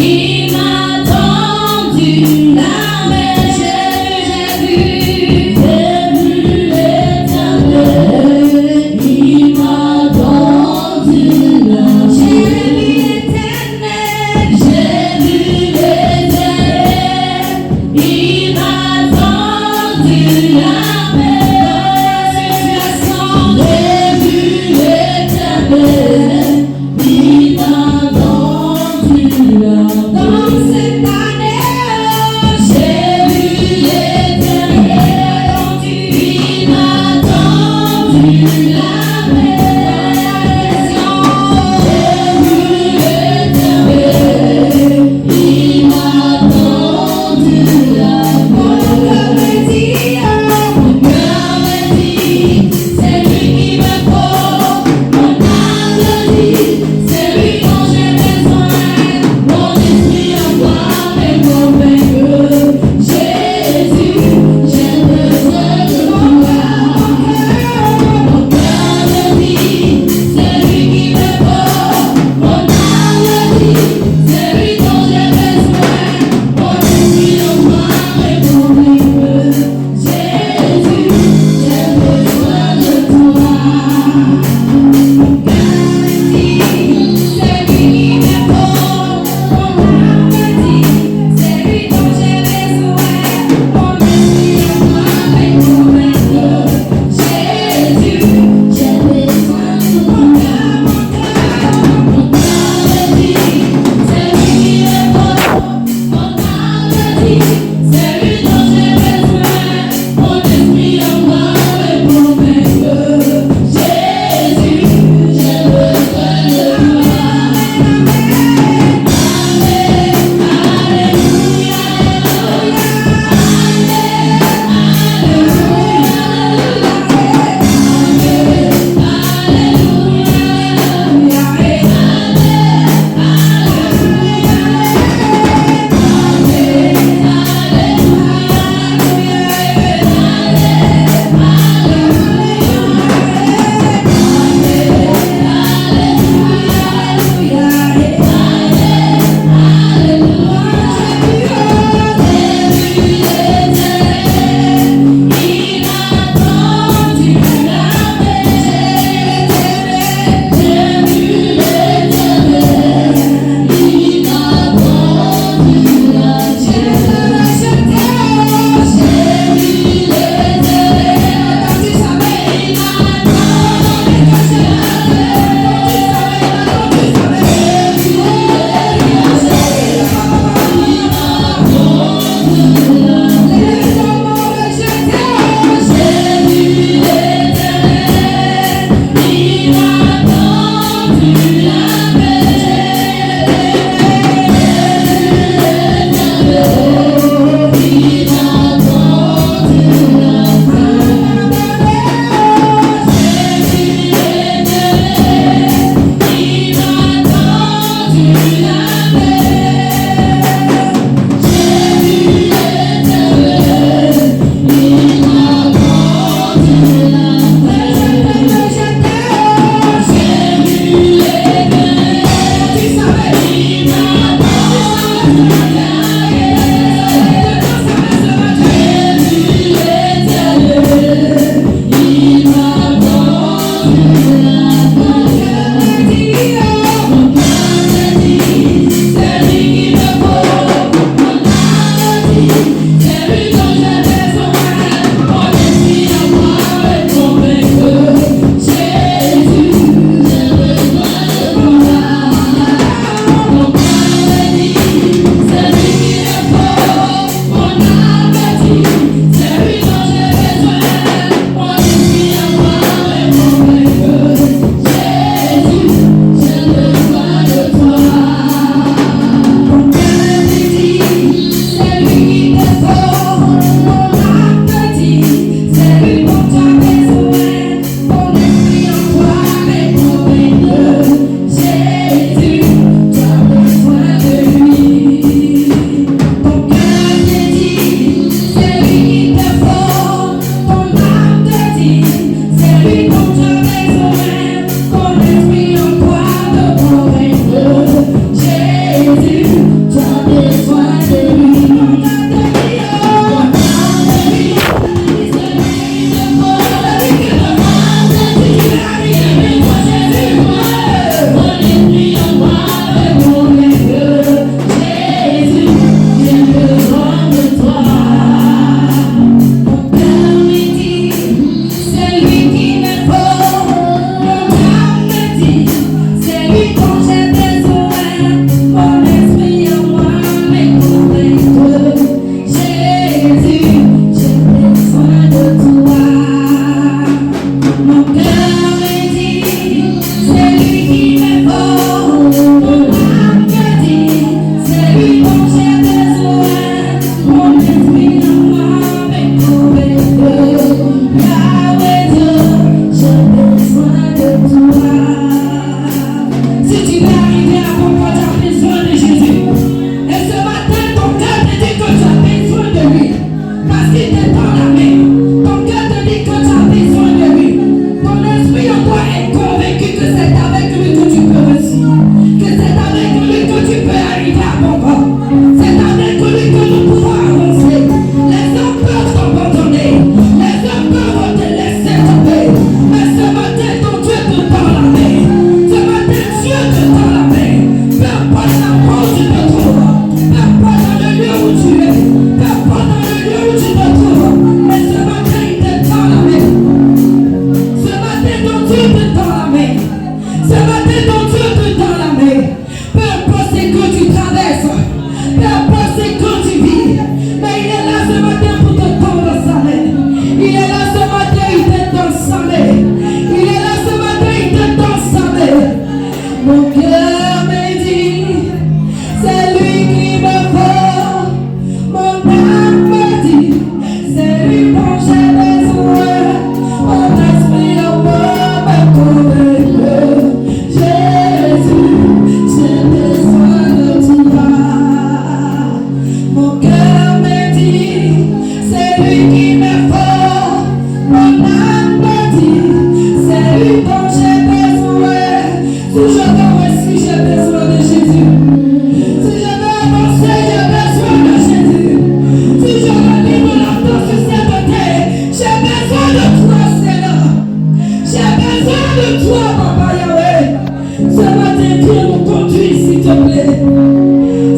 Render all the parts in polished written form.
Il m'a tendu la main, j'ai vu l'Éternel. Il m'a tendu la main, j'ai vu l'Éternel. J'ai vu l'Éternel. Il m'a tendu la main. J'ai vu l'Éternel. Il m'a tendu la main.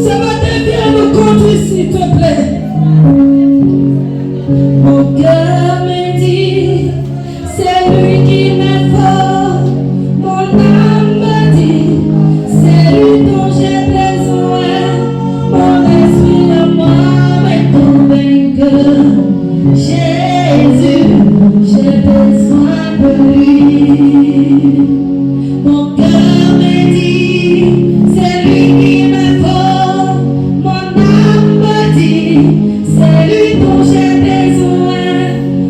Ce matin, viens me conduire, s'il te plaît. Mon cœur me dit, c'est lui qui m'est fort. Mon âme me dit, c'est lui dont j'ai besoin. Mon esprit en moi m'est convaincu. Jésus, j'ai besoin de lui. Mon cœur me dit, c'est lui qui m'est fort. Mon âme me dit, c'est lui dont j'ai besoin.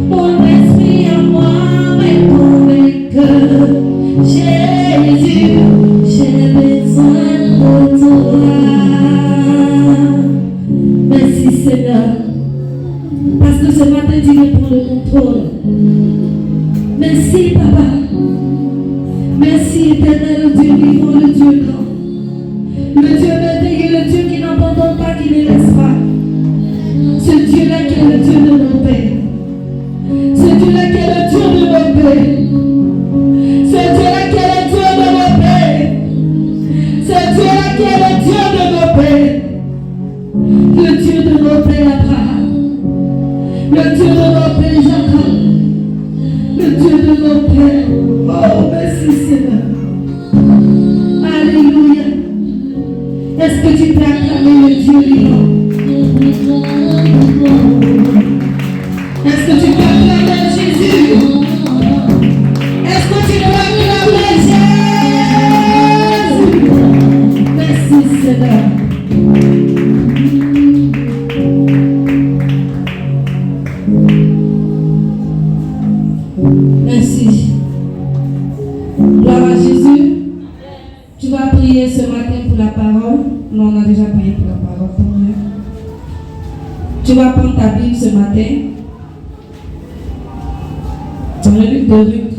Mon esprit en moi m'est convaincu. Jésus, j'ai besoin de toi. Merci Seigneur. Parce que ce matin, tu reprends le contrôle. Merci, Papa. Merci, éternel, le Dieu vivant, le Dieu grand. Le Dieu merveilleux, le Dieu qui n'abandonne pas, qui ne laisse pas. Ce Dieu-là qui est le Dieu de nos pères. Ce Dieu-là qui est le Dieu de nos pères. Ce Dieu-là qui est le Dieu de nos pères. Ce Dieu-là qui est le Dieu de nos pères. Le Dieu de nos pères Abraham. Le Dieu de nos pères Jacob. Le Dieu de nos pères. Oh, merci Seigneur. Alléluia. Est-ce que tu peux acclamer le Dieu vivant? Est-ce que tu peux acclamer Jésus? Est-ce que tu peux acclamer Jésus? Merci Seigneur. Merci. Gloire à Jésus. Tu vas prier ce matin pour la parole. Non, on a déjà prié pour la parole. Tant mieux. Tu vas prendre ta Bible ce matin. Dans le livre de Ruth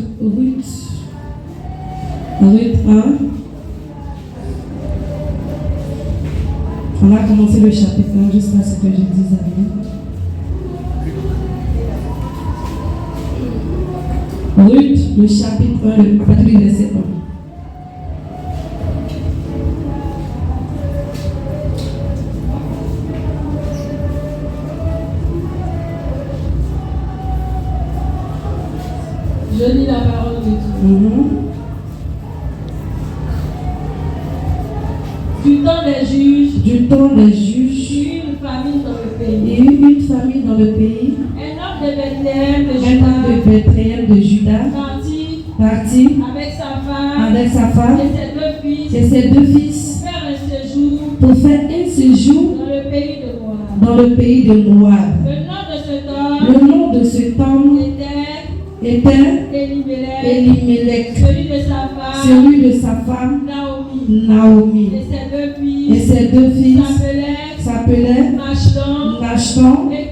1. On va commencer le chapitre 1 jusqu'à ce que je dise amen. Ruth, le chapitre 1, le verset 1. Je lis la parole de Dieu. Du temps des juges, il y eut une famine dans le pays. Un homme de Bethléem de Juda partit avec sa femme et ses deux fils pour faire un séjour dans le pays de Moab. Le nom de cet homme était Elimelech, celui de sa femme Naomi. Et ses deux fils s'appelaient Nachton et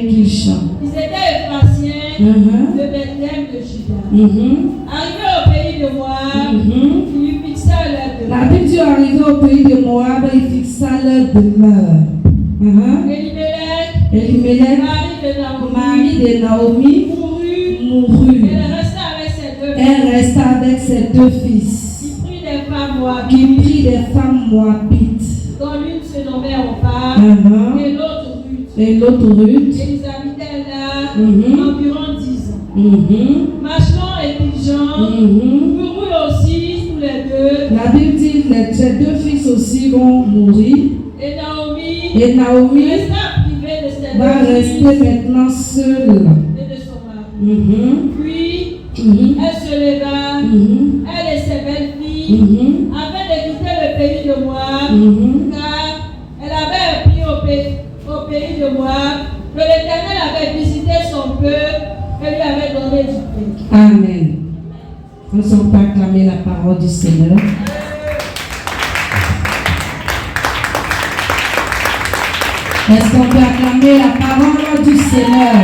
Kilshon. Ils étaient Éphratiens de Bethléem de Juda. Arrivé au pays de Moab, il fixa leur demeure. La Bible dit arrivé au pays de Moab, il fixa leur demeure. Elimelech, mari de Naomi, mourut. Elle resta avec ses deux fils. Qui prit des femmes moabites. Dont l'une se nommait Orpah et l'autre Ruth. Et ils habitaient là environ 10 ans. Machlon et Kilshon moururent aussi tous les deux. La Bible dit que ces deux fils aussi vont mourir. Et Naomi va rester rester maintenant seule. Et de son mari. Puis elle se leva, elle et ses belles filles, afin de quitter le pays de Moab, car elle avait appris au pays de Moab que l'Éternel avait visité son peuple et lui avait donné du pain. Amen. Nous sommes acclamer la parole du Seigneur. Est-ce qu'on peut acclamer la parole du Seigneur?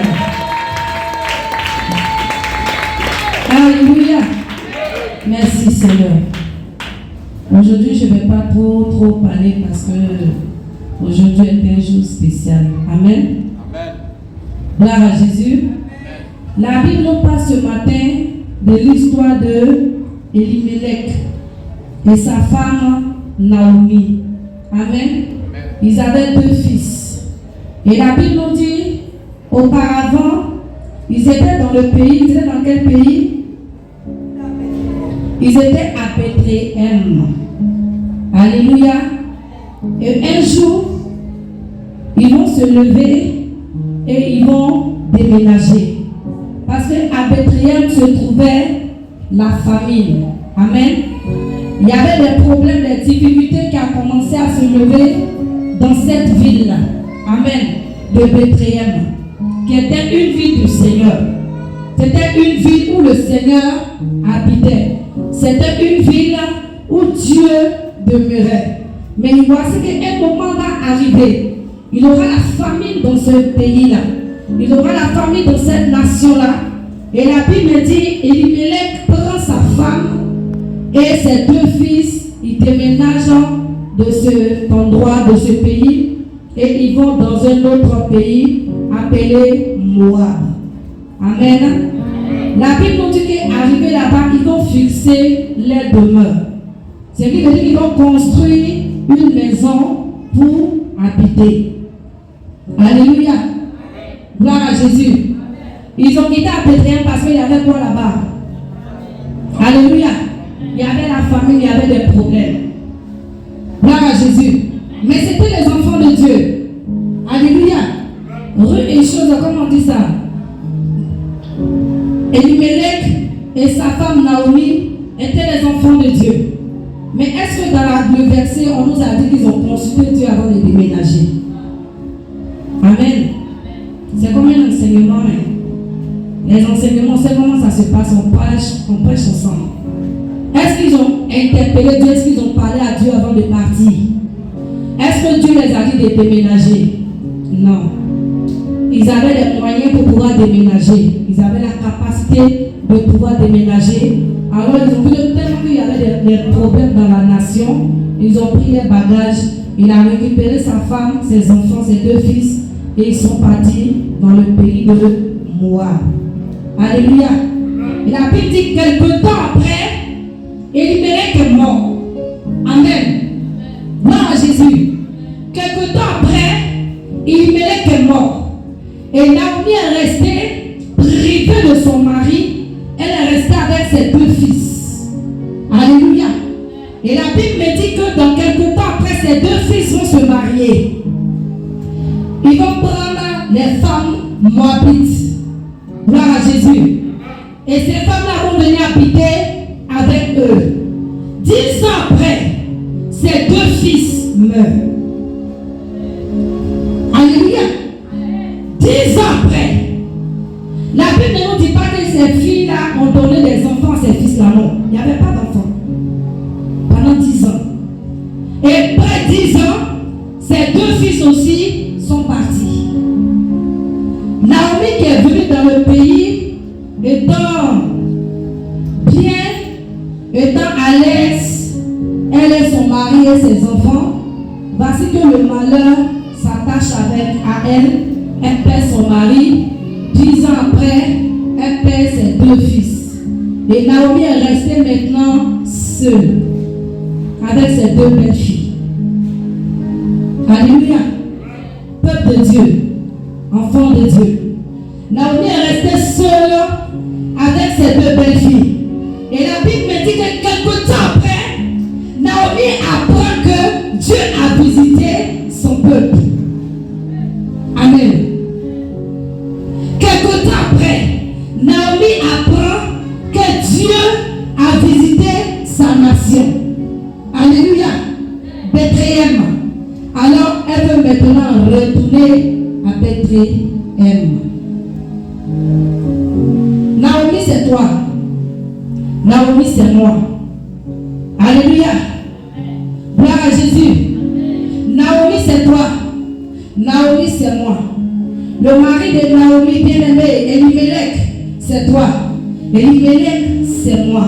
Alléluia. Merci Seigneur. Aujourd'hui, je ne vais pas trop parler parce que aujourd'hui est un jour spécial. Amen. Gloire à Jésus. La Bible nous parle ce matin de l'histoire de Elimelech et sa femme Naomi. Amen. Ils avaient 2 fils. Et la Bible nous dit, auparavant, ils étaient dans le pays. Ils étaient dans quel pays? Ils étaient à Bethléem. Alléluia. Et un jour, ils vont se lever et ils vont déménager. Parce qu'à Bethléem se trouvait la famine. Amen. Il y avait des problèmes, des difficultés qui ont commencé à se lever dans cette ville. Amen. De Bethléem. Qui était une ville du Seigneur. C'était une ville où le Seigneur habitait. C'était une ville où Dieu demeurait. Mais voici qu'un moment va arriver. Il y aura la famine dans ce pays-là. Il y aura la famine dans cette nation-là. Et la Bible me dit, Elimelech prend sa femme et ses 2 fils. Ils déménagent de cet endroit, de ce pays. Et ils vont dans un autre pays appelé Moab. Amen. La Bible nous dit qu'arrivés là-bas, ils vont fixer les demeures. C'est ce qui veut dire qu'ils vont construire une maison pour habiter. Alléluia. Gloire à Jésus. Ils ont quitté à Bethléem parce qu'il y avait quoi là-bas? Alléluia. Il y avait la famine, il y avait des problèmes. Gloire à Jésus. Mais c'était les enfants de Dieu. Alléluia. Rue et chose, comment on dit ça? Elimelech et sa femme Naomi étaient les enfants de Dieu. Mais est-ce que dans le verset, on nous a dit qu'ils ont consulté Dieu avant de déménager? Amen. C'est comme un enseignement. Les enseignements, c'est comment ça se passe. On prêche ensemble. Est-ce qu'ils ont interpellé Dieu? Est-ce qu'ils ont parlé à Dieu avant de partir? Est-ce que Dieu les a dit de déménager? Non. Ils avaient les moyens pour pouvoir déménager. Ils avaient la capacité de pouvoir déménager. Alors ils ont vu tellement qu'il y avait des problèmes dans la nation. Ils ont pris les bagages. Il a récupéré sa femme, ses enfants, ses 2 fils. Et ils sont partis dans le pays de Moab. Alléluia. Et la Bible dit quelque temps après, Elimelech est mort. Amen. Gloire à Jésus. Quelque temps après, Elimelech est mort. Et Naomi est restée privée de son mari. Elle est restée avec ses 2 fils. Alléluia. Et la Bible me dit que dans quelque temps après, ces 2 fils vont se marier. Ils vont prendre les femmes moabites. Gloire à Jésus. Et ces femmes-là vont venir habiter avec eux. 10 ans après, ces 2 fils meurent. Alléluia. 10 ans après, la Bible ne nous dit pas que ces filles-là ont donné des enfants à ces fils-là. Non, il n'y avait pas d'enfants. Pendant 10 ans. Et après 10 ans, ces 2 fils aussi sont partis. Naomi qui est venue dans le pays, étant bien, étant à l'aise, elle et son mari et ses enfants, voici que le malheur s'attache à elle. Elle perd son mari. 10 ans après, elle perd ses 2 fils. Et Naomi est restée maintenant seule avec ses 2 belles filles. Alléluia. Peuple de Dieu, enfant de Dieu. Naomi est restée seule avec ses 2 belles filles. Et la Bible me dit que quelque temps après, Naomi apprend que Dieu a visité son peuple. Amen. Quelque temps après, Naomi apprend que Dieu a visité sa nation. Alléluia. Bethléem. Alors, elle veut maintenant retourner à Bethléem. Naomi, c'est toi. Naomi, c'est moi. Alléluia. Gloire à Jésus. Naomi, c'est toi. Naomi, c'est moi. Le mari de Naomi, bien-aimé, Elimelech, c'est toi. Elimelech, c'est moi.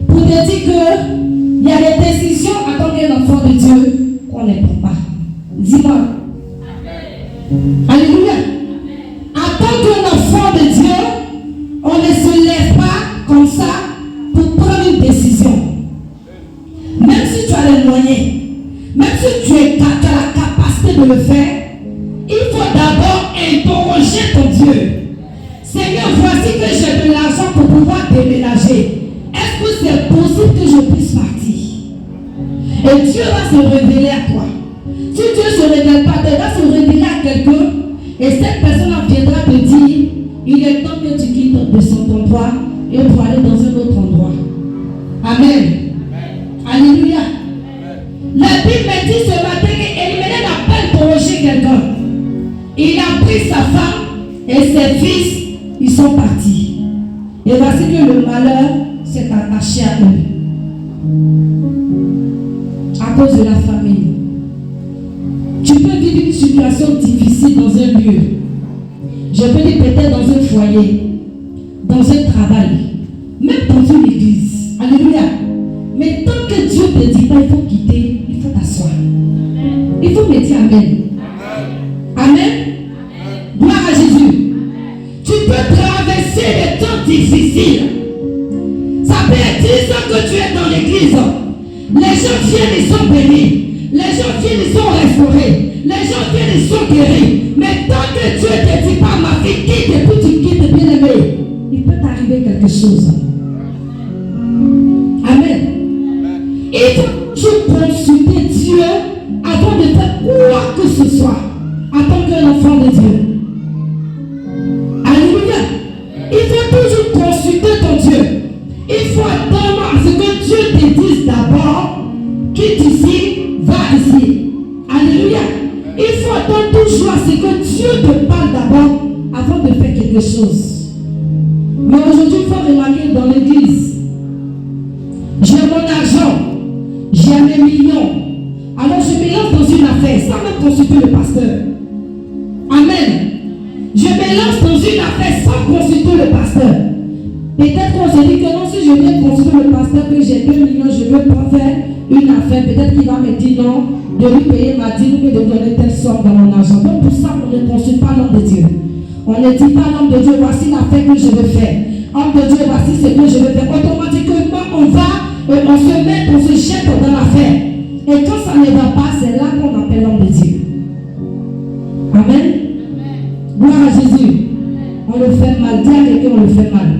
Pour te dire qu'il y a des décisions en tant qu'enfant de Dieu qu'on ne prend pas. Dis-moi. Alléluia. En tant qu'enfant de Dieu, on ne se lève pas comme ça pour prendre une décision. Même si tu as les moyens, même si tu as la capacité de le faire, il faut d'abord interroger ton Dieu. Seigneur, voici que j'ai de l'argent pour pouvoir déménager. Est-ce que c'est possible que je puisse partir? Et Dieu va se révéler à toi. Si Dieu ne se révèle pas, il va se révéler à quelqu'un. Et cette personne viendra te dire, il est temps que tu quittes de son endroit et pour aller dans un autre endroit. Amen. Alléluia. La Bible me dit ce matin qu'Elimelech n'a pas interrogé quelqu'un. Il a pris sa femme et ses fils, ils sont partis. Et voici que le malheur s'est attaché à eux. À cause de la famille. Tu peux vivre une situation difficile dans un lieu. Je peux dire peut-être dans un foyer, dans un travail, même dans une église. Alléluia. Mais tant que Dieu ne te dit pas, il faut quitter, il faut t'asseoir. Il faut me dire Amen. Amen. Gloire à Jésus. Tu peux traverser des temps difficiles. Ça peut être 10 ans que tu es dans l'église. Les gens viennent, ils sont bénis. Les gens viennent, ils sont restaurés. Les gens viennent, ils sont guéris. Mais tant que Dieu ne te dit pas, ma fille, quitte et puis tu quittes, bien aimé, il peut t'arriver quelque chose. Amen. Il faut toujours consulter Dieu avant de faire quoi que ce soit. En tant qu'un enfant de Dieu. Alléluia. Il faut toujours consulter ton Dieu. Il faut attendre à ce que Dieu te dise d'abord, quitte ici, va ici. Alléluia. Il faut attendre toujours à ce que Dieu te parle d'abord avant de faire quelque chose. Mais aujourd'hui, il faut remarquer dans l'église, j'ai mon argent, j'ai mes millions. Alors je me lance dans une affaire sans même consulter le pasteur. Amen. Je me lance dans une affaire sans consulter le pasteur. Peut-être qu'on se dit que non, si je viens consulter le pasteur que j'ai 2 millions, je ne veux pas faire une affaire. Peut-être qu'il va me dire non, de lui payer ma dîme ou de donner telle somme dans mon argent. Donc pour ça, on ne consulte pas l'homme de Dieu. On ne dit pas l'homme de Dieu, voici l'affaire que je veux faire. Homme de Dieu, voici ce que je veux faire. Automatiquement, on se jette dans l'affaire. Et quand ça ne va pas, c'est là qu'on appelle l'homme de Dieu. Amen. Gloire à Jésus. On le fait mal. Dis à quelqu'un, on le fait mal.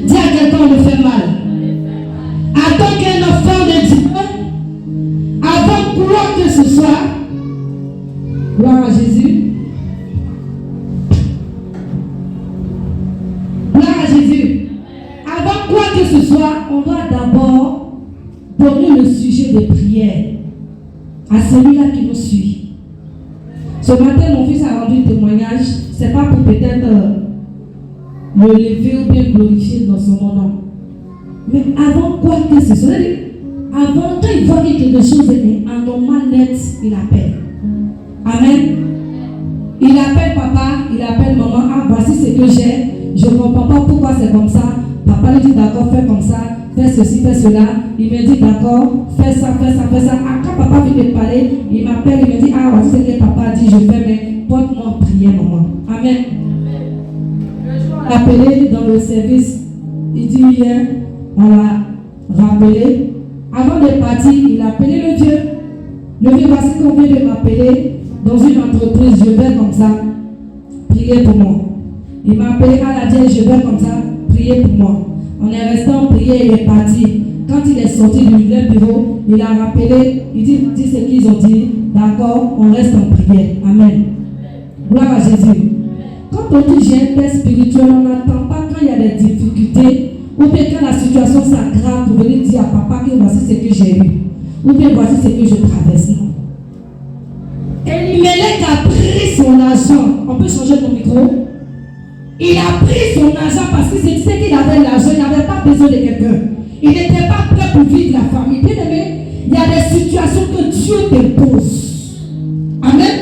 Dis à quelqu'un, on le fait mal. En tant qu'un enfant de Dieu, avant quoi que ce soit, gloire à Jésus. Gloire à Jésus. Avant quoi que ce soit, on va d'abord donner le sujet de prière à celui-là qui nous suit. Ce matin, mon fils a rendu un témoignage. Ce n'est pas pour peut-être le lever ou bien glorifier dans son nom. Mais avant quoi que ce soit, avant, quand il voit que quelque chose est anormal net, il appelle. Amen. Il appelle papa, il appelle maman. Ah, voici ce que j'ai. Je ne comprends pas pourquoi c'est comme ça. Papa lui dit d'accord, fais comme ça, fais ceci, fais cela. Il me dit d'accord, fais ça, fais ça, fais ça. Ah, quand papa vient me parler, il m'appelle, il me dit ah, voici ce que papa a dit, je fais, mais porte-moi prière, maman. Amen. On l'a appelé dans le service. Il dit hier, on l'a rappelé. Avant de partir, il a appelé le vieux. Le vieux, voici qu'on vient de m'appeler dans une entreprise, je vais comme ça, prier pour moi. Il m'a appelé à la diète, je vais comme ça, prier pour moi. On est resté en prière, il est parti. Quand il est sorti du bureau, il a rappelé, il dit ce qu'ils ont dit, d'accord, on reste en prière. Amen. Gloire à Jésus. Quand on dit j'ai un père spirituel, on n'attend pas quand il y a des difficultés, ou bien quand la situation s'aggrave pour venir dire à papa que voici ce que j'ai eu, ou bien voici ce que je traverse. Elimelech a pris son argent. On peut changer ton micro? Il a pris son argent parce qu'il sait qu'il avait l'argent, il n'avait pas besoin de quelqu'un. Il n'était pas prêt pour vivre la famille. Bien aimé, il y a des situations que Dieu te pose. Amen.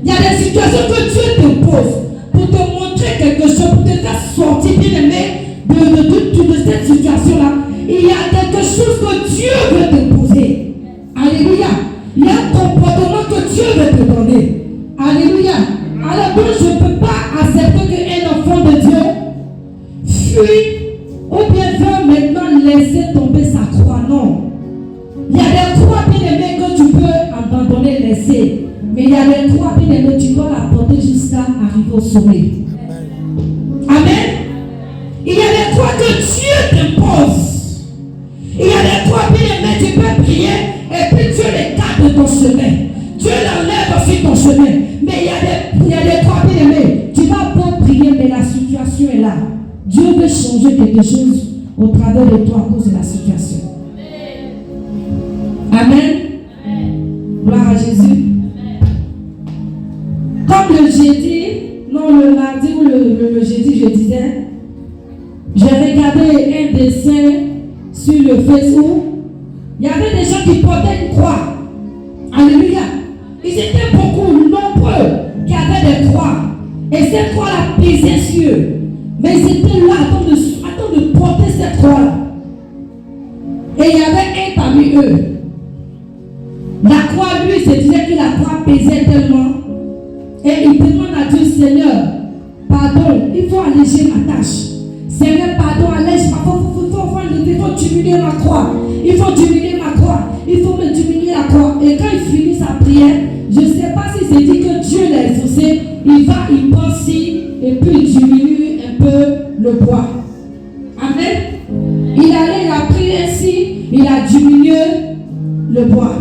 Il y a des situations que Dieu te pose pour te montrer quelque chose, pour te faire sortir, bien aimé, de cette situation-là. Il y a quelque chose que Dieu veut te poser. Alléluia. Il y a un comportement que Dieu veut te donner. Alléluia. Alors donc je ne peux pas accepter qu'un enfant de Dieu fuit ou bien veut maintenant laisser tomber sa croix. Non. Il y a des croix bien aimées jusqu'à arriver au sommet. Amen. Il y a des croix que Dieu t'impose. Il y a des croix, bien-aimés, tu peux prier et puis Dieu les garde de ton chemin. Dieu l'enlève aussi ton chemin. Mais il y a des croix, bien-aimés. Tu vas pas prier, mais la situation est là. Dieu veut changer quelque chose au travers de toi à cause de la situation. Amen. Gloire à Jésus. Comme le jeudi, non, le mardi ou le jeudi, je disais, j'ai regardé un dessin sur le Facebook. Il y avait des gens qui portaient une croix. Alléluia. Ils étaient beaucoup nombreux qui avaient des croix. Et cette croix-là pesait sur eux. Mais ils étaient là à temps de porter cette croix-là. Et il y avait un parmi eux. La croix, lui, se disait que la croix pesait tellement. Et il demande à Dieu, Seigneur, pardon, il faut alléger ma tâche. Seigneur, pardon, allège ma croix. Il faut diminuer ma croix. Il faut diminuer ma croix. Il faut me diminuer la croix. Et quand il finit sa prière, je ne sais pas si c'est dit que Dieu l'a exaucé. Il va, il pense et puis il diminue un peu le poids. Amen. Il a prié ainsi, il a diminué le poids.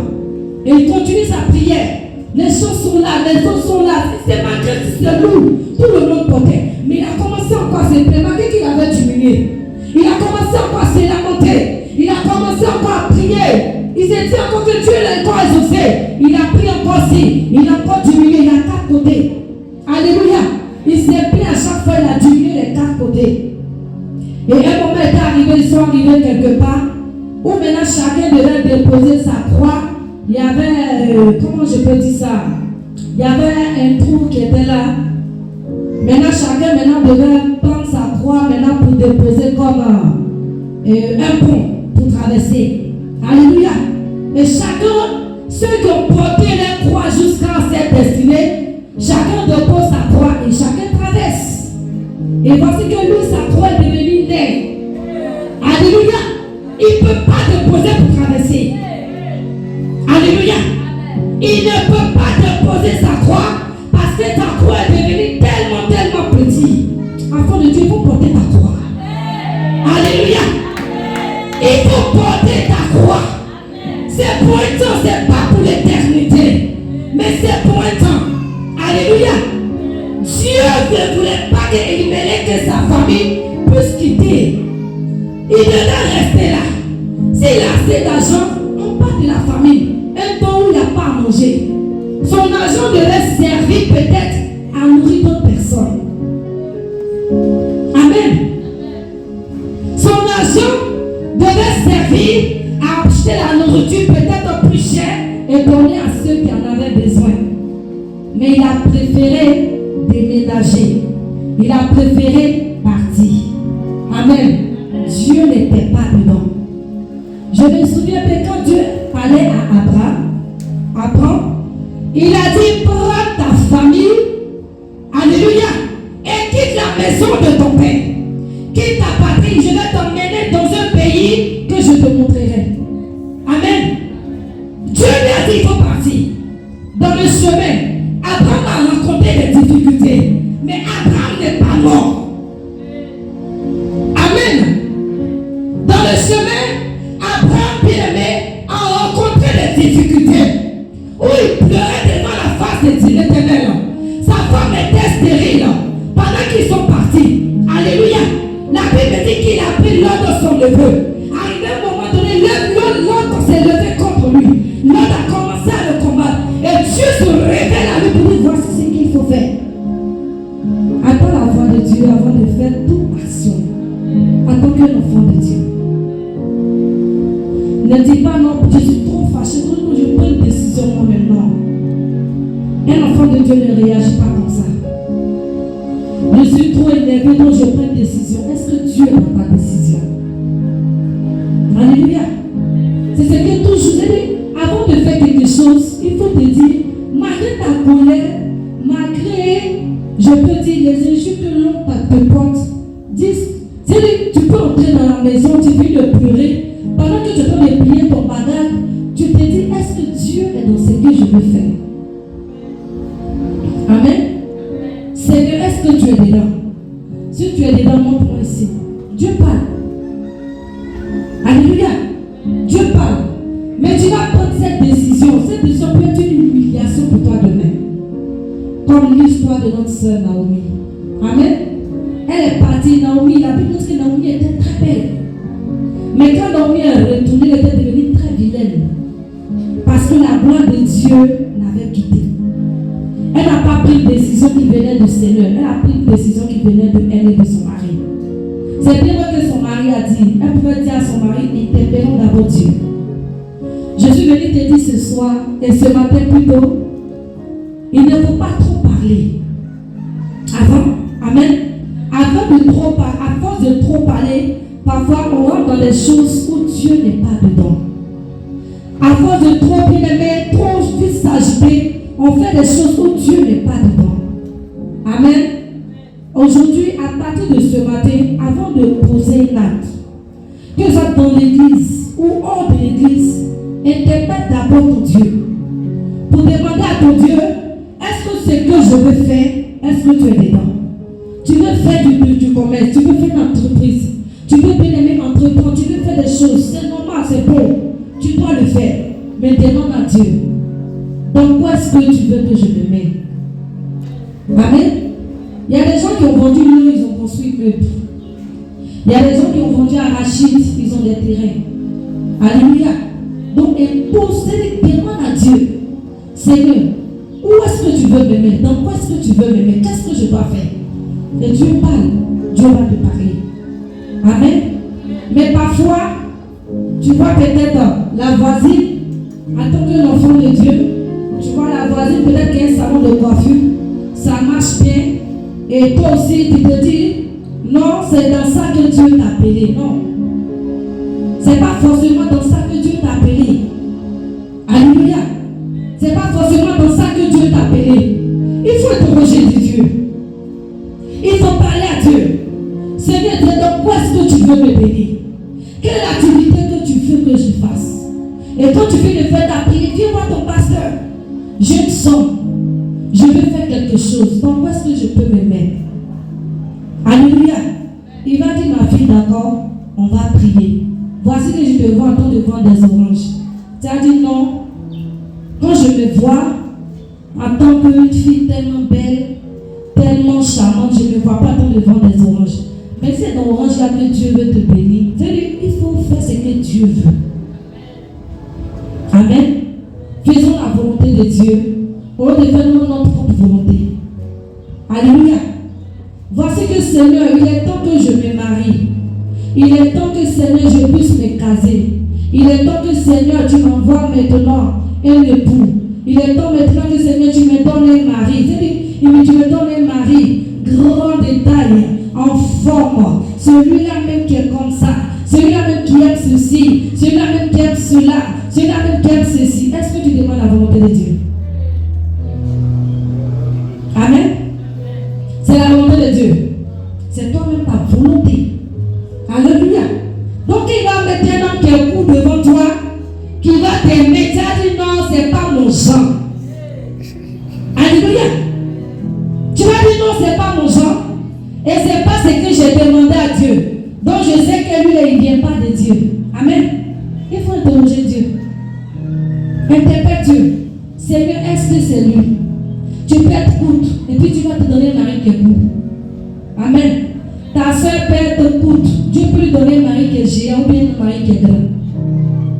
Et il continue sa prière. Les choses sont là, les os sont là. C'est malgré que c'est lourd. Tout le monde portait. Mais il a commencé encore à se plaindre, malgré qu'il avait diminué. Il a commencé encore à se lamenter. Il a commencé encore à prier. Il s'est dit encore que Dieu l'a encore exaucé. Il a prié encore aussi. Il a encore diminué. Il a 4 côtés. Alléluia. Il s'est plaint à chaque fois. Il a diminué les 4 côtés. Et un moment est arrivé, ils sont arrivés quelque part où maintenant chacun devait déposer sa croix. Il y avait, comment je peux dire ça? Il y avait un trou qui était là. Maintenant, chacun devait prendre sa croix maintenant pour déposer comme un pont pour traverser. Alléluia. Et chacun, ceux qui ont porté leur croix jusqu'à cette destinée, chacun dépose sa croix et chacun traverse. Et voici que lui, sa croix est devenue née. Alléluia. Il ne peut pas déposer pour traverser. Alléluia. Il ne peut pas déposer sa croix parce que ta croix est devenue tellement petite. Enfant de Dieu, il faut porter ta croix. Alléluia. Il faut porter ta croix. C'est pour un temps, c'est pas pour l'éternité. Mais c'est pour un temps. Alléluia. Dieu ne voulait pas que sa famille puisse quitter. Il devait rester là. S'il a assez d'argent, on parle de la famille. Un temps où il n'y a pas à manger. Son argent devait servir peut-être à nourrir d'autres personnes. Amen. Son argent devait servir à acheter la nourriture peut-être plus chère et donner à ceux qui en avaient besoin. Mais il a préféré déménager. Il a préféré partir. Amen. Dieu n'était pas dedans. Je me souviens que quand Dieu parlait à Abraham, il a dit, prends ta famille, alléluia, et quitte la maison de ton père. Quitte ta patrie, je vais t'emmener dans un pays que je te montrerai. Amen. Dieu lui a dit, il faut partir. Dans le chemin, Abraham a rencontré des difficultés, mais Abraham n'est pas mort. Amen. Dans le chemin, Abraham, bien-aimé, a rencontré des difficultés où il pleurait devant la face de l'Éternel. Sa femme était stérile pendant qu'ils sont partis. Alléluia. La Bible dit qu'il a pris l'ordre de son neveu. Arrivé à un moment donné, l'autre s'est levé contre lui. L'autre a commencé à le combattre. Et Dieu se révèle à lui pour dire, voici ce qu'il faut faire. Attends la voix de Dieu avant de faire toute action. En tant qu'un enfant de Dieu. Ne dis pas non, je suis trop fâché, donc je prends une décision moi maintenant. Un enfant de Dieu ne réagit pas comme ça. Je suis trop énervé, donc je prends une décision. Est-ce que Dieu a ta décision? Alléluia. C'est ce que toujours je dis. Avant de faire quelque chose, il faut te dire, malgré ta colère, malgré, je peux dire, les injures que l'on te porte, tu peux entrer dans la maison, tu viens de pleurer. Pendant que tu es en train de plier ton bagage, tu te dis, est-ce que Dieu est dans ce que je veux faire? Amen. l'histoire de notre sœur Naomi. Amen. Elle est partie, Naomi, la Bible dit que Naomi était très belle. Mais quand Naomi est retournée, elle était devenue très vilaine. Parce que la gloire de Dieu l'avait quittée. Elle n'a pas pris une décision qui venait du Seigneur. Elle a pris une décision qui venait de elle et de son mari. C'est bien que son mari a dit. Elle pouvait dire à son mari, interpellons d'abord Dieu. Je suis venue te dire ce soir et ce matin plutôt, il ne faut pas trop parler. Avant, amen. Avant de trop parler, à force de trop parler, parfois on rentre dans des choses où Dieu n'est pas dedans. À force de trop bien aimer, trop vite s'agiter, on fait des choses où Dieu n'est pas dedans. Amen. Aujourd'hui, à partir de ce matin, avant de poser une acte, que ce soit dans l'église ou hors de l'église, interpelle d'abord ton Dieu. Pour demander à ton Dieu, est-ce que ce que je veux faire, est-ce que tu es dedans? Tu veux faire du commerce, tu veux faire une entreprise, tu veux bien aimer entreprendre, tu veux faire des choses, c'est normal, c'est bon, tu dois le faire. Mais demande à Dieu, dans quoi est-ce que tu veux que je me mette? Amen. Il y a des gens qui ont vendu l'eau, ils ont construit eux. Il y a des gens qui ont vendu arachide, ils ont des terrains. Alléluia. Donc, demande à Dieu, Seigneur, où est-ce que tu veux me mettre? Dans quoi est-ce que tu veux me mettre? Qu'est-ce que je dois faire? Et Dieu parle, Dieu va te parler. Amen. Mais parfois, tu vois peut-être la voisine, en tant que l'enfant de Dieu, tu vois la voisine, peut-être qu'il y a un salon de coiffure, ça marche bien, et toi aussi tu te dis, non, c'est dans ça que Dieu t'a appelé. Non. C'est pas forcément dans ça que Dieu t'a appelé. Alléluia. C'est pas forcément dans ça que Dieu t'a appelé. Il faut interroger Dieu. Il faut parler à Dieu. Seigneur, dans quoi est-ce que tu veux me bénir? Quelle est l'activité que tu veux que je fasse? Et quand tu fais le fait d'appeler, viens voir ton pasteur. Je me sens. Je veux faire quelque chose. Dans quoi est-ce que je peux me mettre? Alléluia. Il va dire, ma fille, d'accord, on va prier. Voici que je te vois en train de vendre des oranges. Tu as dit non. Quand je me vois en tant qu'une fille tellement belle, tellement charmante, je ne me vois pas en train de vendre des oranges. Mais c'est dans l'orange là que Dieu veut te bénir. C'est-à-dire, il faut faire ce que Dieu veut. Amen. Faisons la volonté de Dieu au lieu de faire notre propre volonté. Alléluia. Voici que Seigneur, il est temps que je me marie. Il est temps que Seigneur, je puisse me caser. Il est temps que Seigneur, tu m'envoies maintenant un époux. Il est temps maintenant que Seigneur, tu me donnes un mari. Tu me donnes un mari, grand détail, en forme. Celui-là même qui est comme ça. Celui-là même qui aime ceci. Celui-là même qui aime cela. Celui-là même qui aime ceci. Est-ce que tu demandes la volonté de Dieu? Amen. C'est la volonté de Dieu. C'est toi-même ta volonté. Alléluia. Donc il va mettre un homme qui est court devant toi, qui va t'aimer. Tu as dit non, c'est pas mon genre. Alléluia. Tu vas dire non, c'est pas mon genre. Et c'est pas ce que j'ai demandé à Dieu. Donc je sais que lui, il ne vient pas de Dieu. Amen. Il faut interroger Dieu. Interprète Dieu. Seigneur, est-ce que c'est lui? Tu peux être courte et puis tu vas te donner un mari qui est court. Amen. Ta soeur peut être courte. Dieu peut lui donner un mari qui est géant ou bien un mari qui est grand.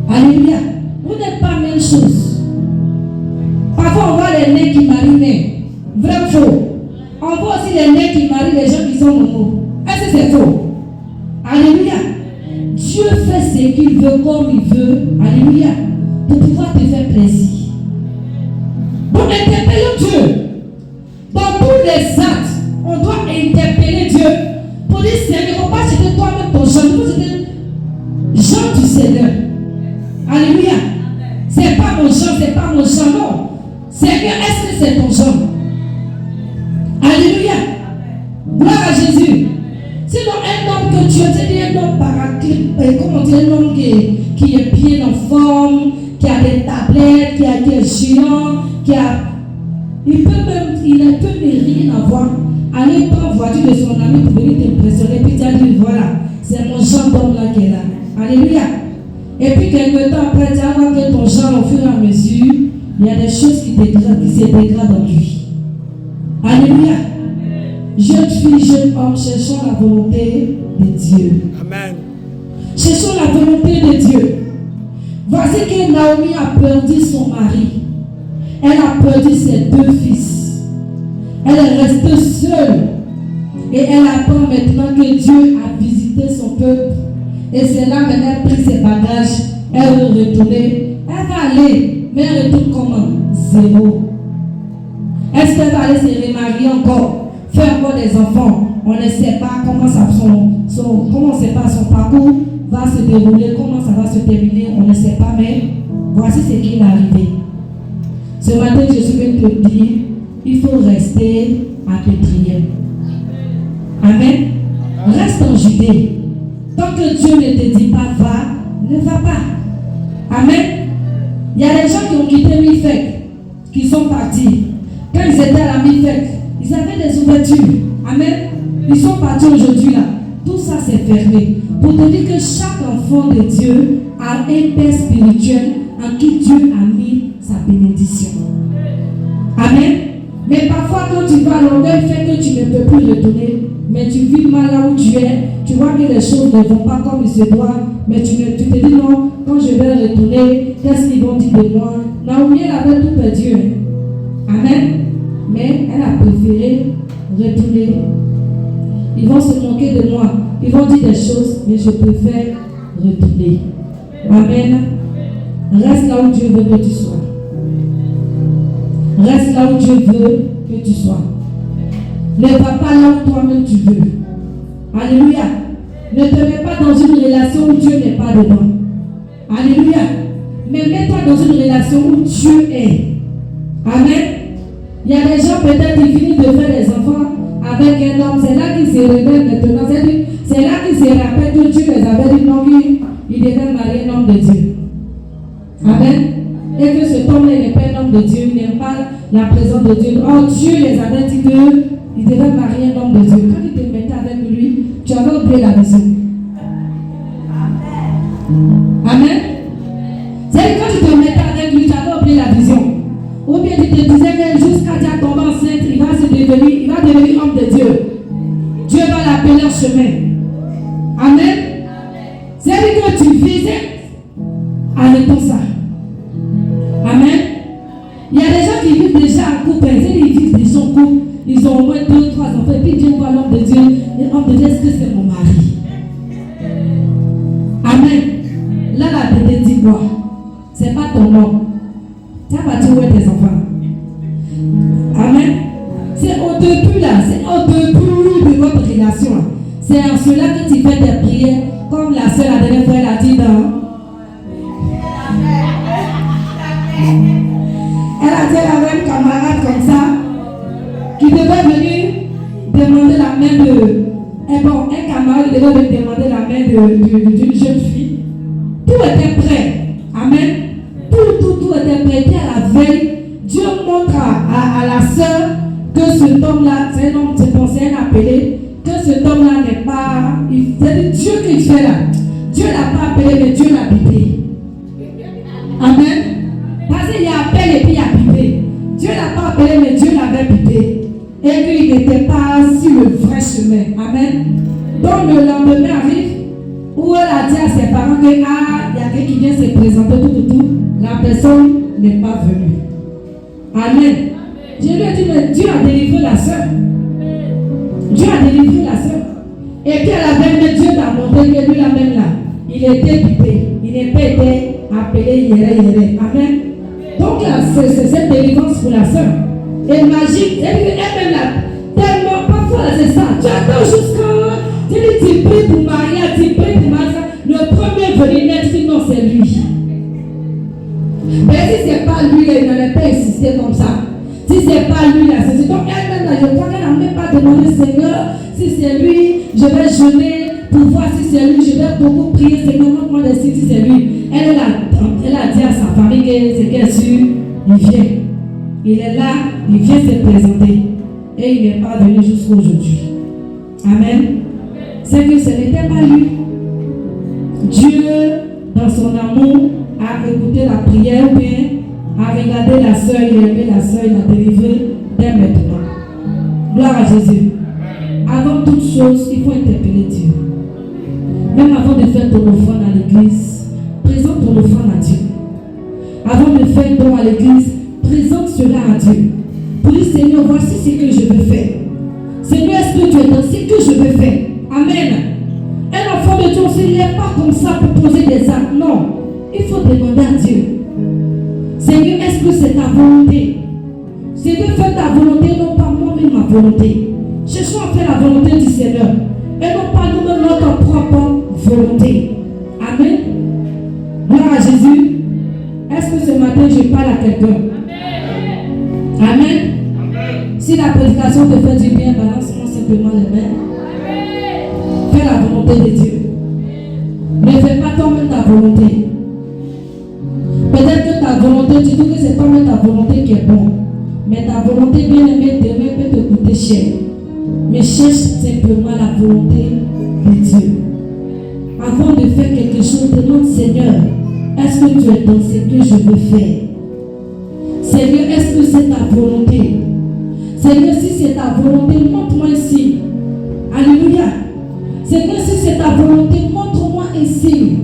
Alléluia. Vous n'êtes pas la même chose. Parfois on voit les nez qui marient nez. Vrai ou faux? On voit aussi les nez qui marient les gens qui sont normaux. Est-ce que c'est faux? Alléluia. Dieu fait ce qu'il veut comme il veut. Alléluia. Pour pouvoir te faire plaisir. Donc interpellons Dieu. Dans tous les actes, on doit interpeller Dieu. Pour dire, Seigneur, il ne faut pas citer toi-même ton genre. Il faut citer Jean du Seigneur. Alléluia. C'est pas mon genre, c'est pas mon genre. Non. Seigneur, est-ce que c'est ton genre? Alléluia. Gloire à Jésus. Sinon, un homme que tu as dit, un homme paraclite, comment dire, un homme qui est bien en forme, qui a des tablettes, qui est géant, il ne peut rien avoir. Aller prendre voiture de son ami pour venir t'impressionner, puis tu as dit, voilà, c'est mon genre d'homme là qui est là. Alléluia. Et puis quelque temps après, tu vas voir que ton genre, au fur et à mesure, il y a des choses qui se dégradent en lui. Alléluia. Jeune fille, jeune homme, cherchons la volonté de Dieu. Amen. Cherchons la volonté de Dieu. Voici que Naomi a perdu son mari. Elle a perdu ses 2 fils. Elle est restée seule. Et elle attend maintenant que Dieu a visité son peuple. Et c'est là qu'elle a pris ses bagages. Elle veut retourner. Elle va aller. Mais elle retourne comment? 0. Est-ce qu'elle va aller se remarier encore? Faire encore des enfants? On ne sait pas comment comment sait pas son parcours va se dérouler, comment ça va se terminer, on ne sait pas, mais voici ce qui est arrivé. Ce matin, je suis venu te dire, il faut rester à tes prières. Amen. Reste en Judée. Tant que Dieu ne te dit pas va, ne va pas. Amen. Il y a des gens qui ont quitté Mifek, qui sont partis. Quand ils étaient à la Mifek, ils avaient des ouvertures. Amen. Ils sont partis aujourd'hui là. Tout ça s'est fermé. Pour te dire que chaque enfant de Dieu a un père spirituel en qui Dieu a mis sa bénédiction. Amen. Mais parfois quand tu vas, l'orgueil fait que tu ne peux plus retourner. Mais tu vis mal là où tu es. Tu vois que les choses ne vont pas comme il se doit. Mais tu te dis non, quand je vais retourner, qu'est-ce qu'ils vont dire de moi? Naomi, elle avait tout perdu. Amen. Mais elle a préféré retourner. Ils vont se moquer de moi. Ils vont dire des choses, mais je préfère retourner. Amen. Reste là où Dieu veut que tu sois. Reste là où Dieu veut que tu sois. Ne va pas là où toi-même tu veux. Alléluia. Ne te mets pas dans une relation où Dieu n'est pas dedans. Alléluia. Mais mets-toi dans une relation où Dieu est. Amen. Il y a des gens peut-être qui finissent de faire des enfants avec un homme. C'est là qu'ils se révèlent maintenant. C'est là qu'ils se rappellent que Dieu les avait dit non, ils devaient marier un homme de Dieu. Amen. Et que cet homme-là n'est pas un homme de Dieu, il n'aime pas la présence de Dieu. Oh, Dieu les avait dit qu'ils devaient marier un homme de Dieu. Quand ils te mettaient avec lui, tu avais oublié la vision. Amen. C'est quand tu te mettais avec lui, tu avais oublié la vision. Ou bien tu te disais que jusqu'à Dieu tombe enceinte, il va devenir homme de Dieu. Dieu va l'appeler en chemin. Amen. C'est-à-dire que tu visais. Arrêtons ça. Amen. Il y a des gens qui vivent déjà en couple. Ils vivent déjà en couple. Ils ont au moins 2 ou 3 enfants. Et puis Dieu voit l'homme de Dieu. Et l'homme de Dieu, est-ce que c'est mon mari? Amen. Là, la tête dit quoi? C'est pas ton homme. Tu as bâti où est tes enfants? Amen. C'est au début là. C'est au début de votre relation. C'est en cela que tu fais tes prières. Comme la soeur la dernière fois, elle a dit dans. Elle a dit à un camarade comme ça qui devait venir demander la main de. Un camarade devait venir demander la main d'une jeune fille. Tout était prêt. Amen. Tout était prêt. Et à la veille, Dieu montre à la sœur que cet homme-là, c'est un homme, c'est un appelé, que cet homme-là n'est pas. C'est Dieu qui fait là. Dieu ne l'a pas appelé, mais Dieu l'a habité. Amen. Parce qu'il y a appelé et puis il y a habité. Dieu ne l'a pas appelé, mais Dieu l'avait habité. Et qu'il n'était pas sur le vrai chemin. Amen. Donc le lendemain arrive où elle a dit à ses parents que il y a quelqu'un qui vient se présenter, tout. La personne n'est pas venue. Amen. Je lui ai dit, mais Dieu a délivré la sœur. Dieu a délivré la sœur. Et puis à la même, Dieu l'a montré que lui la même là, il était pipé. Il n'est pas été appelé Yéré. Amen. Donc là, c'est cette délivrance pour la sœur. Et magique, elle-même là, tellement parfois c'est ça. Tu attends jusqu'à. Tu pries pour Maria, tu pries pour Maria. Le premier venu naître, sinon c'est lui. Mais si c'est pas lui, il n'allait pas exister comme ça. Si c'est pas lui, là, c'est donc elle-même là, je crois qu'elle n'a même pas demandé Seigneur, si c'est lui, je vais jeûner pour voir si c'est lui, je vais beaucoup prier, Seigneur, montre-moi des signes si c'est lui. Elle a dit à sa famille que c'est qu'elle sûre, il vient. Il est là, il vient se présenter. Et il n'est pas venu jusqu'à aujourd'hui. Amen. C'est que ce n'était pas lui. Dieu, dans son amour, a écouté la prière, bien, a regardé la sœur, il a aimé la sœur, il a délivré dès maintenant. Gloire à Jésus. Avant toute chose, il faut interpeller Dieu. Même avant de faire ton offrande à l'église, présente ton offrande à Dieu. Avant de faire don à l'église, présente cela à Dieu. Pour dire, Seigneur, voici ce que je veux faire. Seigneur, est-ce que tu es dans ce que je veux faire? Amen. Un enfant de Dieu, il n'est pas comme ça pour poser des actes. Non. Il faut demander à Dieu. Seigneur, est-ce que c'est ta volonté? Seigneur, fais ta volonté, non pas moi-même ma volonté. Cherchons à faire la volonté du Seigneur. Et non pas nous-mêmes notre propre volonté. Amen. Gloire à Jésus. Est-ce que ce matin je parle à quelqu'un? Amen. Amen. Si la prédication te fait du bien, balance-moi simplement les mains. Fais la volonté de Dieu. Ne fais pas toi-même ta volonté. Peut-être que ta volonté, tu dis que c'est toi-même ta volonté qui est bonne. Mais ta volonté bien aimée demain peut te coûter cher. Mais cherche simplement la volonté de Dieu. Avant de faire quelque chose, demande Seigneur, est-ce que tu es dans ce que je veux faire? Seigneur, est-ce que c'est ta volonté? Seigneur, si c'est ta volonté, montre-moi ici. Alléluia. Seigneur, si c'est ta volonté, montre-moi ici.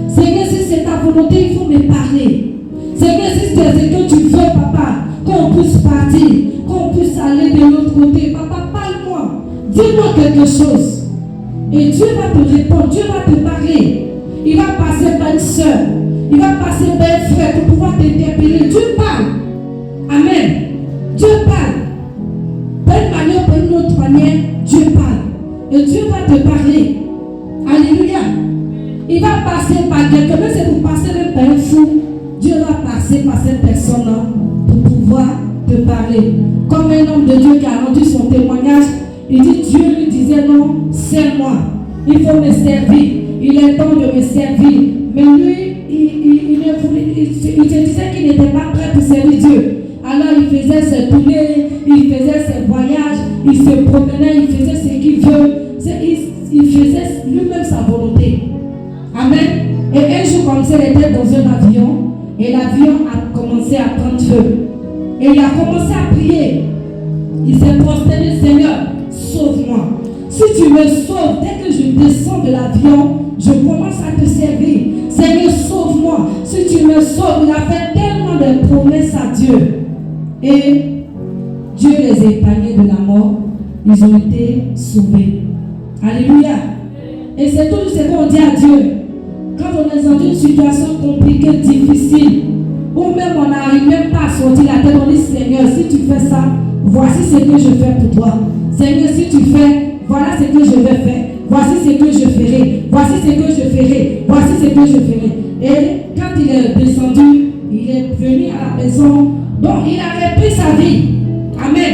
Seigneur, si c'est ta volonté, il faut me parler. Seigneur, si c'est ce que tu veux, papa, qu'on puisse partir, qu'on puisse aller de l'autre côté. Papa, parle-moi. Dis-moi quelque chose. Et Dieu va te répondre, Dieu va te parler. Il va passer par une soeur, il va passer par un frère pour pouvoir t'interpeller. Dieu parle. Amen. Dieu parle. D'une manière ou d'une autre manière, Dieu parle. Et Dieu va te parler. Alléluia. Il va passer par quelqu'un, mais c'est pour passer même par un fou. Dieu va passer par cette personne-là pour pouvoir te parler. Comme un homme de Dieu qui a rendu son témoignage, il dit, Dieu lui disait non, c'est moi. Il faut me servir. Il est temps de me servir. Mais lui, il se disait qu'il n'était pas prêt pour servir Dieu. Alors il faisait ses tournées, il faisait ses voyages, il se promenait, il faisait ce qu'il veut. Il faisait lui-même sa volonté. Amen. Et un jour comme ça, il était dans un avion. Et l'avion a commencé à prendre feu. Et il a commencé à prier. Il s'est prosterné, Seigneur, sauve-moi. Si tu me sauves, dès que je descends de l'avion, je commence à te servir. Seigneur, sauve-moi. Si tu me sauves, il a fait tellement de promesses à Dieu. Et Dieu les a épargnés de la mort. Ils ont été sauvés. Alléluia. Et c'est tout ce qu'on dit à Dieu. Quand on est dans une situation compliquée, difficile, ou même on n'arrive même pas à sortir la tête, on dit, Seigneur, si tu fais ça, voici ce que je fais pour toi. Seigneur, si tu fais, voilà ce que je vais faire. Voici ce que je ferai. Voici ce que je ferai. Voici ce que je ferai. Et quand il est descendu, il est venu à la maison. Donc, il a repris sa vie. Amen.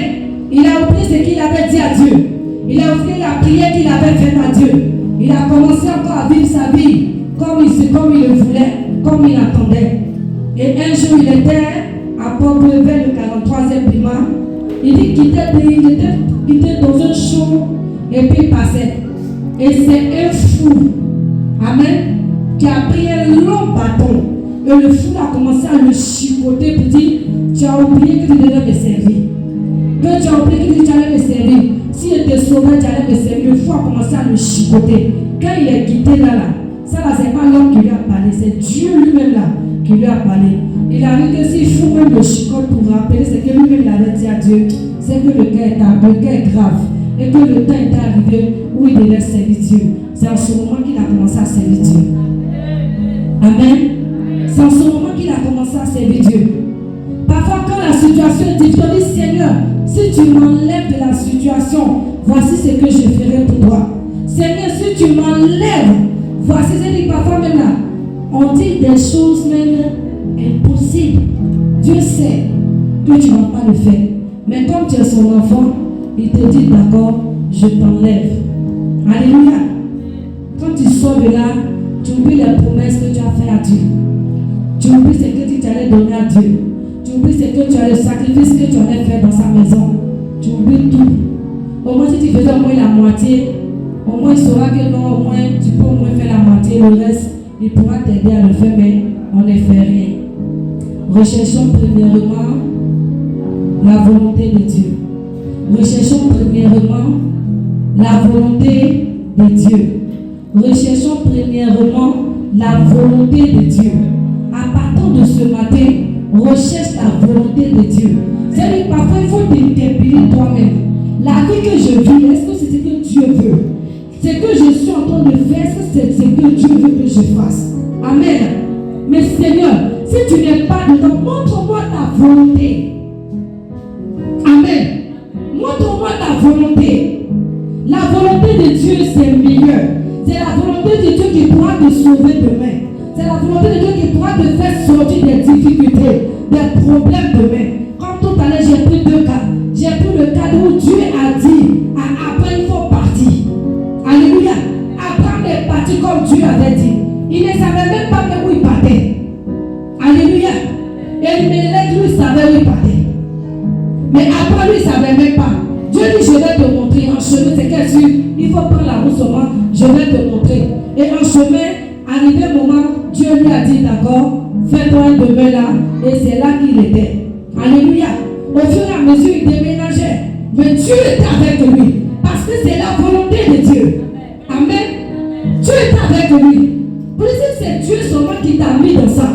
Il a oublié ce qu'il avait dit à Dieu. Il a oublié la prière qu'il avait faite à Dieu. Il a commencé encore à vivre sa vie comme il le voulait, comme il attendait. Et un jour, il était à Port-Brevet, le 43e primaire. Il dit qu'il était dans un champ et puis il passait. Et c'est un fou, amen, qui a pris un long bâton. Et le fou a commencé à le chicoter pour dire, tu as oublié que tu devais me servir. Que tu as oublié que tu allais me servir. Si je te sauvais, tu allais me servir. Le fou a commencé à le chicoter. Quand il est quitté là, ça là, c'est pas l'homme qui lui a parlé, c'est Dieu lui-même là qui lui a parlé. Il a dit que s'il faut même le chicote pour rappeler ce que lui-même avait dit à Dieu, c'est que le cas est grave. Et que le temps est arrivé où il devait servir Dieu. C'est en ce moment qu'il a commencé à servir Dieu. Amen. C'est en ce moment qu'il a commencé à servir Dieu. Parfois, quand la situation est difficile, on dit, Seigneur, si tu m'enlèves de la situation, voici ce que je ferai pour toi. Seigneur, si tu m'enlèves, voici ce que parfois même là, on dit des choses même impossibles. Dieu sait que tu ne vas pas le faire. Mais comme tu es son enfant, il te dit d'accord, je t'enlève. Alléluia. Quand tu sors de là, tu oublies les promesses que tu as faites à Dieu. Tu oublies ce que tu allais donner à Dieu. Tu oublies ce que tu as, le sacrifice que tu allais faire dans sa maison. Tu oublies tout. Au moins si tu faisais au moins la moitié, au moins il saura que non, au moins tu peux au moins faire la moitié, le reste, il pourra t'aider à le faire, mais on ne fait rien. Recherchons premièrement la volonté de Dieu. Recherchons premièrement la volonté de Dieu. Recherchons premièrement la volonté de Dieu. À partir de ce matin, recherche la volonté de Dieu. C'est-à-dire parfois il faut t'interpeller toi-même. La vie que je vis, est-ce que c'est ce que Dieu veut? Ce que je suis en train de faire, est-ce que c'est ce que Dieu veut que je fasse? Amen. Mais Seigneur, si tu n'es pas dedans, montre-moi ta volonté. Amen. Montre-moi ta volonté. La volonté de Dieu, c'est meilleur. C'est la volonté de Dieu qui pourra te sauver demain. C'est la volonté de Dieu qui pourra te faire sortir des difficultés, des problèmes demain. Comme tout à l'heure, j'ai pris 2 cas. J'ai pris le cas où Dieu a dit à Abraham, il faut partir. Alléluia. Abraham est parti comme Dieu avait dit. Il ne savait même pas où il partait. Alléluia. Et lui savait où il partait. Mais Abraham lui ne savait même pas. Dieu dit, je vais te montrer en chemin. C'est qu'elle dit, il faut prendre la route seulement. Je vais te montrer. Et en chemin, arrivé un moment, Dieu lui a dit, d'accord, fais-toi un demeure là. Et c'est là qu'il était. Alléluia. Au fur et à mesure, il déménageait. Mais Dieu était avec lui. Parce que c'est la volonté de Dieu. Amen. Dieu est avec lui. Pour dire que c'est Dieu seulement qui t'a mis dans ça.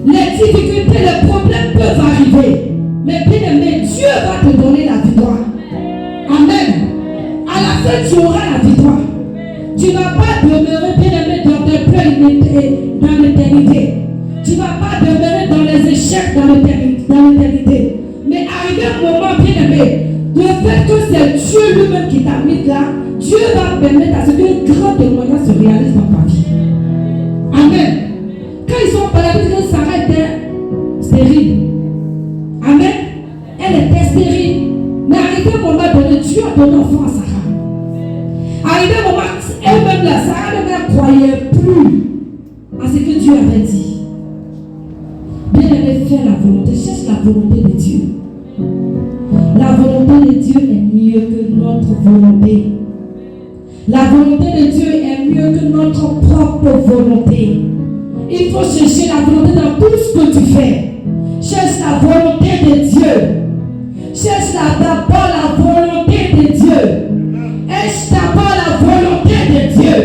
Les difficultés, les problèmes peuvent arriver. Mais bien aimé, Dieu va te donner la victoire. Amen. À la fin, tu auras la victoire. Tu ne vas pas demeurer, bien aimé, dans tes pleurs dans l'éternité. Tu ne vas pas demeurer dans les échecs dans l'éternité. Mais arrivé un moment, bien aimé, le fait que c'est Dieu lui-même qui t'a mis là, Dieu va permettre à ce qu'un grand témoignage se réalise dans ta vie. Amen. Quand ils sont parlé que Sarah était stérile. Amen. Elle était stérile. Mais arrivé un moment donné, Dieu a donné enfant à Sarah. Arrivé un moment, elle-même là, Sarah ne croyait plus à ce que Dieu avait dit. Bien aimé, fais la volonté, cherche la volonté de Dieu. La volonté de Dieu est mieux que notre volonté. La volonté de Dieu est mieux que notre propre volonté. Il faut chercher la volonté dans tout ce que tu fais. Cherche la volonté de Dieu. Cherche d'abord la volonté de Dieu. Cherche d'abord la volonté de Dieu.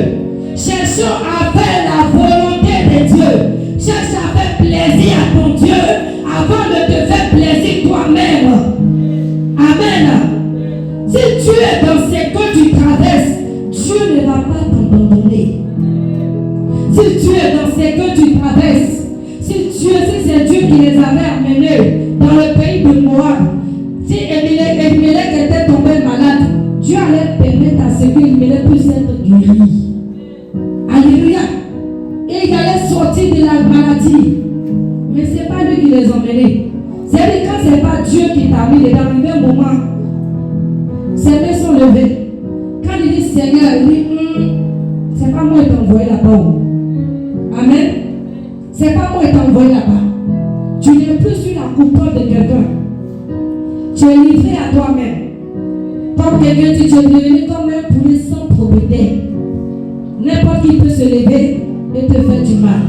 Cherchons à faire la volonté de Dieu. Cherche à faire plaisir à ton Dieu avant de te faire plaisir toi-même. Amen. Si tu es dans ce que tu traverses, Dieu ne va pas t'abandonner. Si tu es dans ce que tu traverses, si c'est Dieu qui les avait amenés dans le pays de Moab, si Elimelech était tombé malade, Dieu allait permettre à ce qu'Elimelech puisse être guéri. Alléluia. Et il allait sortir de la maladie. Mais ce n'est pas lui qui les a emmenés. C'est-à-dire quand ce n'est pas Dieu qui t'a mis dedans, il y a un moment, ses mains sont levées. Quand il dit Seigneur, il dit, c'est pas moi qui t'ai envoyé là-bas. Amen. C'est pas moi qui t'ai envoyé là-bas. Tu n'es plus sur la coupole de quelqu'un. Tu es livré à toi-même. Comme quelqu'un dit, tu es devenu comme un poulet sans propriétaire. N'importe qui peut se lever et te faire du mal.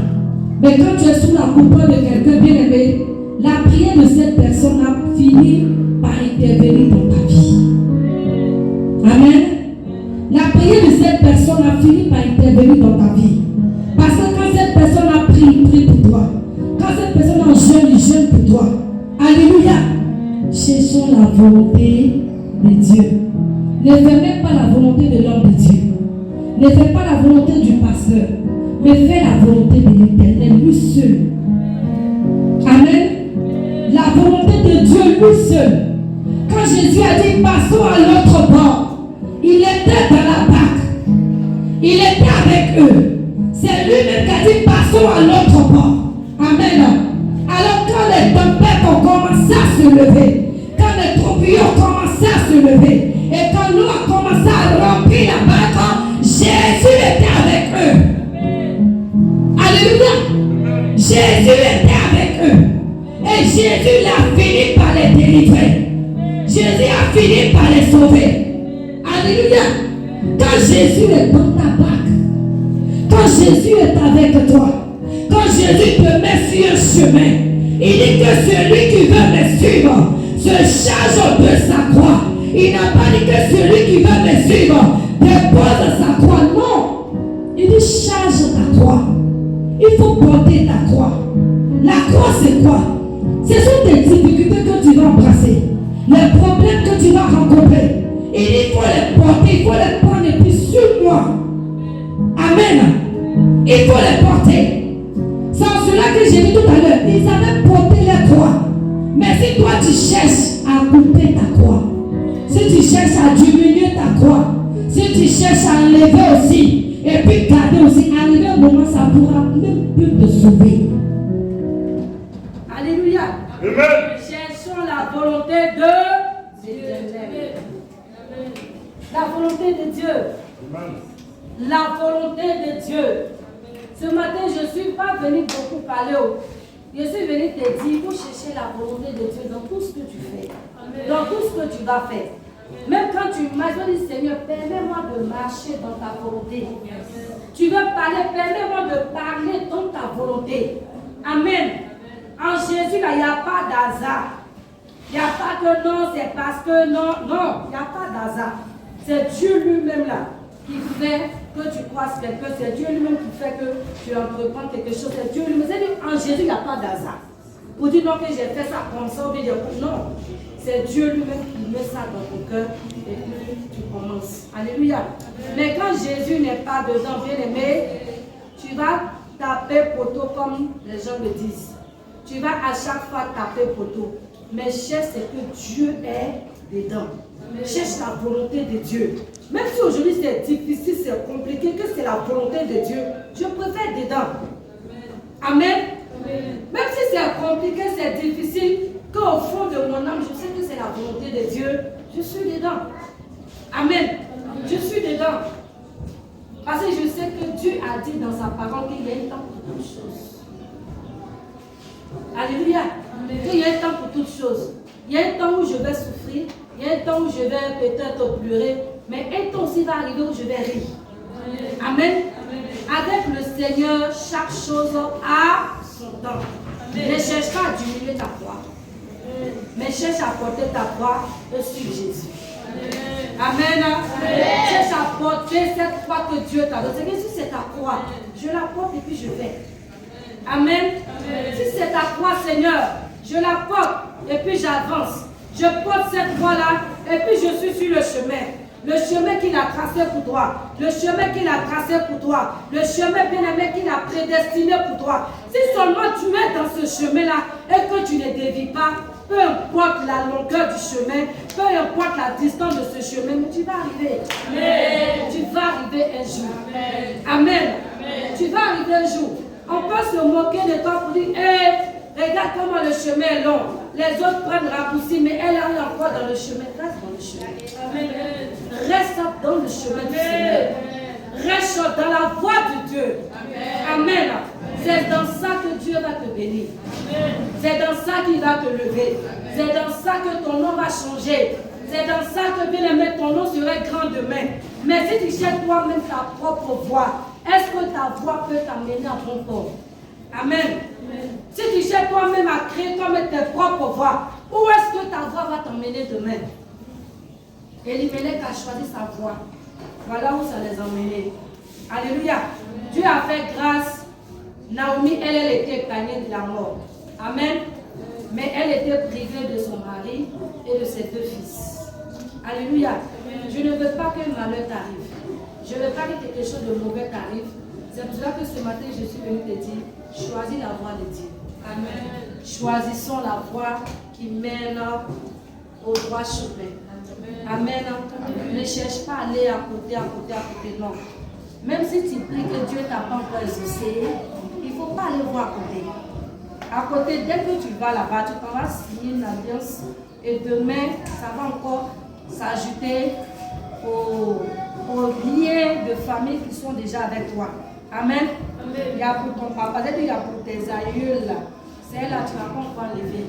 Mais quand tu es sous la coupole de quelqu'un bien aimé, la prière de cette personne a fini par intervenir dans ta vie. Amen. La prière de cette personne a fini par intervenir dans ta vie. Parce que quand cette personne a prié, il prie pour toi. Quand cette personne a jeûne, il jeûne pour toi. Alléluia. Cherchons la volonté de Dieu. Ne fais même pas la volonté de l'homme de Dieu. Ne fais pas la volonté du pasteur. Mais fais la volonté de l'Éternel, lui seul. Amen. La volonté de Dieu, lui seul. Quand Jésus a dit, passons à l'autre bord, il était dans la barque. Il était avec eux. C'est lui-même qui a dit, passons à l'autre bord. Amen. Alors quand les tempêtes ont commencé à se lever, quand les tourbillons ont commencé à se lever, et quand l'eau a commencé à remplir la barque, Jésus était avec eux. Alléluia. Jésus était avec eux. Et Jésus a fini par les délivrer. Jésus a fini par les sauver. Alléluia. Quand Jésus est dans ta barque, quand Jésus est avec toi, quand Jésus te met sur un chemin, il dit que celui qui veut me suivre se charge de sa croix Il n'a pas dit que celui qui veut me suivre dépose sa croix. Non. Il dit charge ta croix. Il faut porter ta croix. La croix, c'est quoi? Ce sont tes difficultés que tu vas embrasser. Les problèmes que tu vas rencontrer. Il faut les porter, il faut les prendre et puis suis-moi. Amen. Il faut les porter. C'est en cela que j'ai dit tout à l'heure. Ils avaient porté les croix. Mais si toi tu cherches à couper ta croix, si tu cherches à diminuer ta croix, si tu cherches à enlever aussi, et puis garder aussi, arriver un moment, ça ne pourra même plus te sauver. Alléluia. Amen. Cherchons la volonté de Dieu. La volonté de Dieu. Amen. La volonté de Dieu. Ce matin, je ne suis pas venu beaucoup parler. Je suis venu te dire, il faut chercher la volonté de Dieu dans tout ce que tu fais. Dans tout ce que tu vas faire. Même quand tu marches, tu dis, Seigneur, permets-moi de marcher dans ta volonté. Tu veux parler, permets-moi de parler dans ta volonté. Amen. En Jésus, il n'y a pas d'hasard. Il n'y a pas que non, c'est parce que non. Non, il n'y a pas d'hasard. C'est Dieu lui-même là qui fait que tu croises quelqu'un. C'est Dieu lui-même qui fait que tu entreprends quelque chose. C'est Dieu lui-même. En Jésus, il n'y a pas d'hasard. Pour dire non que j'ai fait ça comme ça, ou bien non. C'est Dieu lui-même qui met ça dans ton cœur et puis tu commences. Alléluia. Mais quand Jésus n'est pas dedans, bien aimé, tu vas taper poteau comme les gens le disent. Tu vas à chaque fois taper poteau. Mais cherche ce que Dieu est dedans. Cherche la volonté de Dieu. Même si aujourd'hui c'est difficile, c'est compliqué, que c'est la volonté de Dieu, je préfère dedans. Amen. Même si c'est compliqué, c'est difficile, qu'au fond de mon âme, je sais que c'est la volonté de Dieu, je suis dedans. Amen. Je suis dedans. Parce que je sais que Dieu a dit dans sa parole qu'il y a un temps pour toutes choses. Alléluia. Il y a un temps pour toutes choses. Il y a un temps où je vais souffrir, il y a un temps où je vais peut-être pleurer, mais un temps aussi va arriver où je vais rire. Amen. Avec le Seigneur, chaque chose a son temps. Ne cherche pas à diminuer ta croix, mais cherche à porter ta croix et suivre Jésus. Amen. Cherche à porter cette croix que Dieu t'a donnée. Si c'est ta croix, je la porte et puis je vais. Amen. Si c'est ta croix, Seigneur, je la porte et puis j'avance. Je porte cette croix-là et puis je suis sur le chemin. Le chemin qu'il a tracé pour toi. Le chemin qu'il a tracé pour toi. Le chemin bien-aimé qu'il a prédestiné pour toi. Si seulement tu es dans ce chemin-là et que tu ne dévies pas, peu importe la longueur du chemin, peu importe la distance de ce chemin, mais tu vas arriver. Amen. Tu vas arriver un jour. Amen. Amen. Tu vas arriver un jour. On peut se moquer de toi pour dire, regarde comment le chemin est long. Les autres prennent raccourci, mais elle arrive encore dans le chemin. Reste dans le chemin. Amen. Reste dans le chemin du Seigneur. Reste dans la voie de Dieu. Amen. C'est dans ça que Dieu va te bénir. C'est dans ça qu'il va te lever. C'est dans ça que ton nom va changer. C'est dans ça que, bien aimé, ton nom serait grand demain. Mais si tu cherches toi-même ta propre voie, est-ce que ta voie peut t'amener à bon port? Amen. Si tu cherches toi-même à créer toi-même tes propres voies, où est-ce que ta voie va t'emmener demain? Elimelech a choisi sa voie. Voilà où ça les a emmenés. Alléluia. Dieu a fait grâce. Naomi, elle était épargnée de la mort. Amen. Mais elle était privée de son mari et de ses 2 fils. Alléluia. Je ne veux pas que malheur t'arrive. Je ne veux pas que quelque chose de mauvais t'arrive. C'est pour cela que ce matin, je suis venue te dire, choisis la voie de Dieu. Amen. Choisissons la voie qui mène au droit chemin. Amen. Ne cherche pas à aller à côté, non. Même si tu pries que Dieu t'a pas encore exaucé, il ne faut pas aller voir à côté. À côté, dès que tu vas là-bas, tu vas signer une alliance et demain, ça va encore s'ajouter aux liens de famille qui sont déjà avec toi. Amen. Il y a pour ton papa, il y a pour tes aïeuls là. Celle-là, tu n'as pas encore enlevé.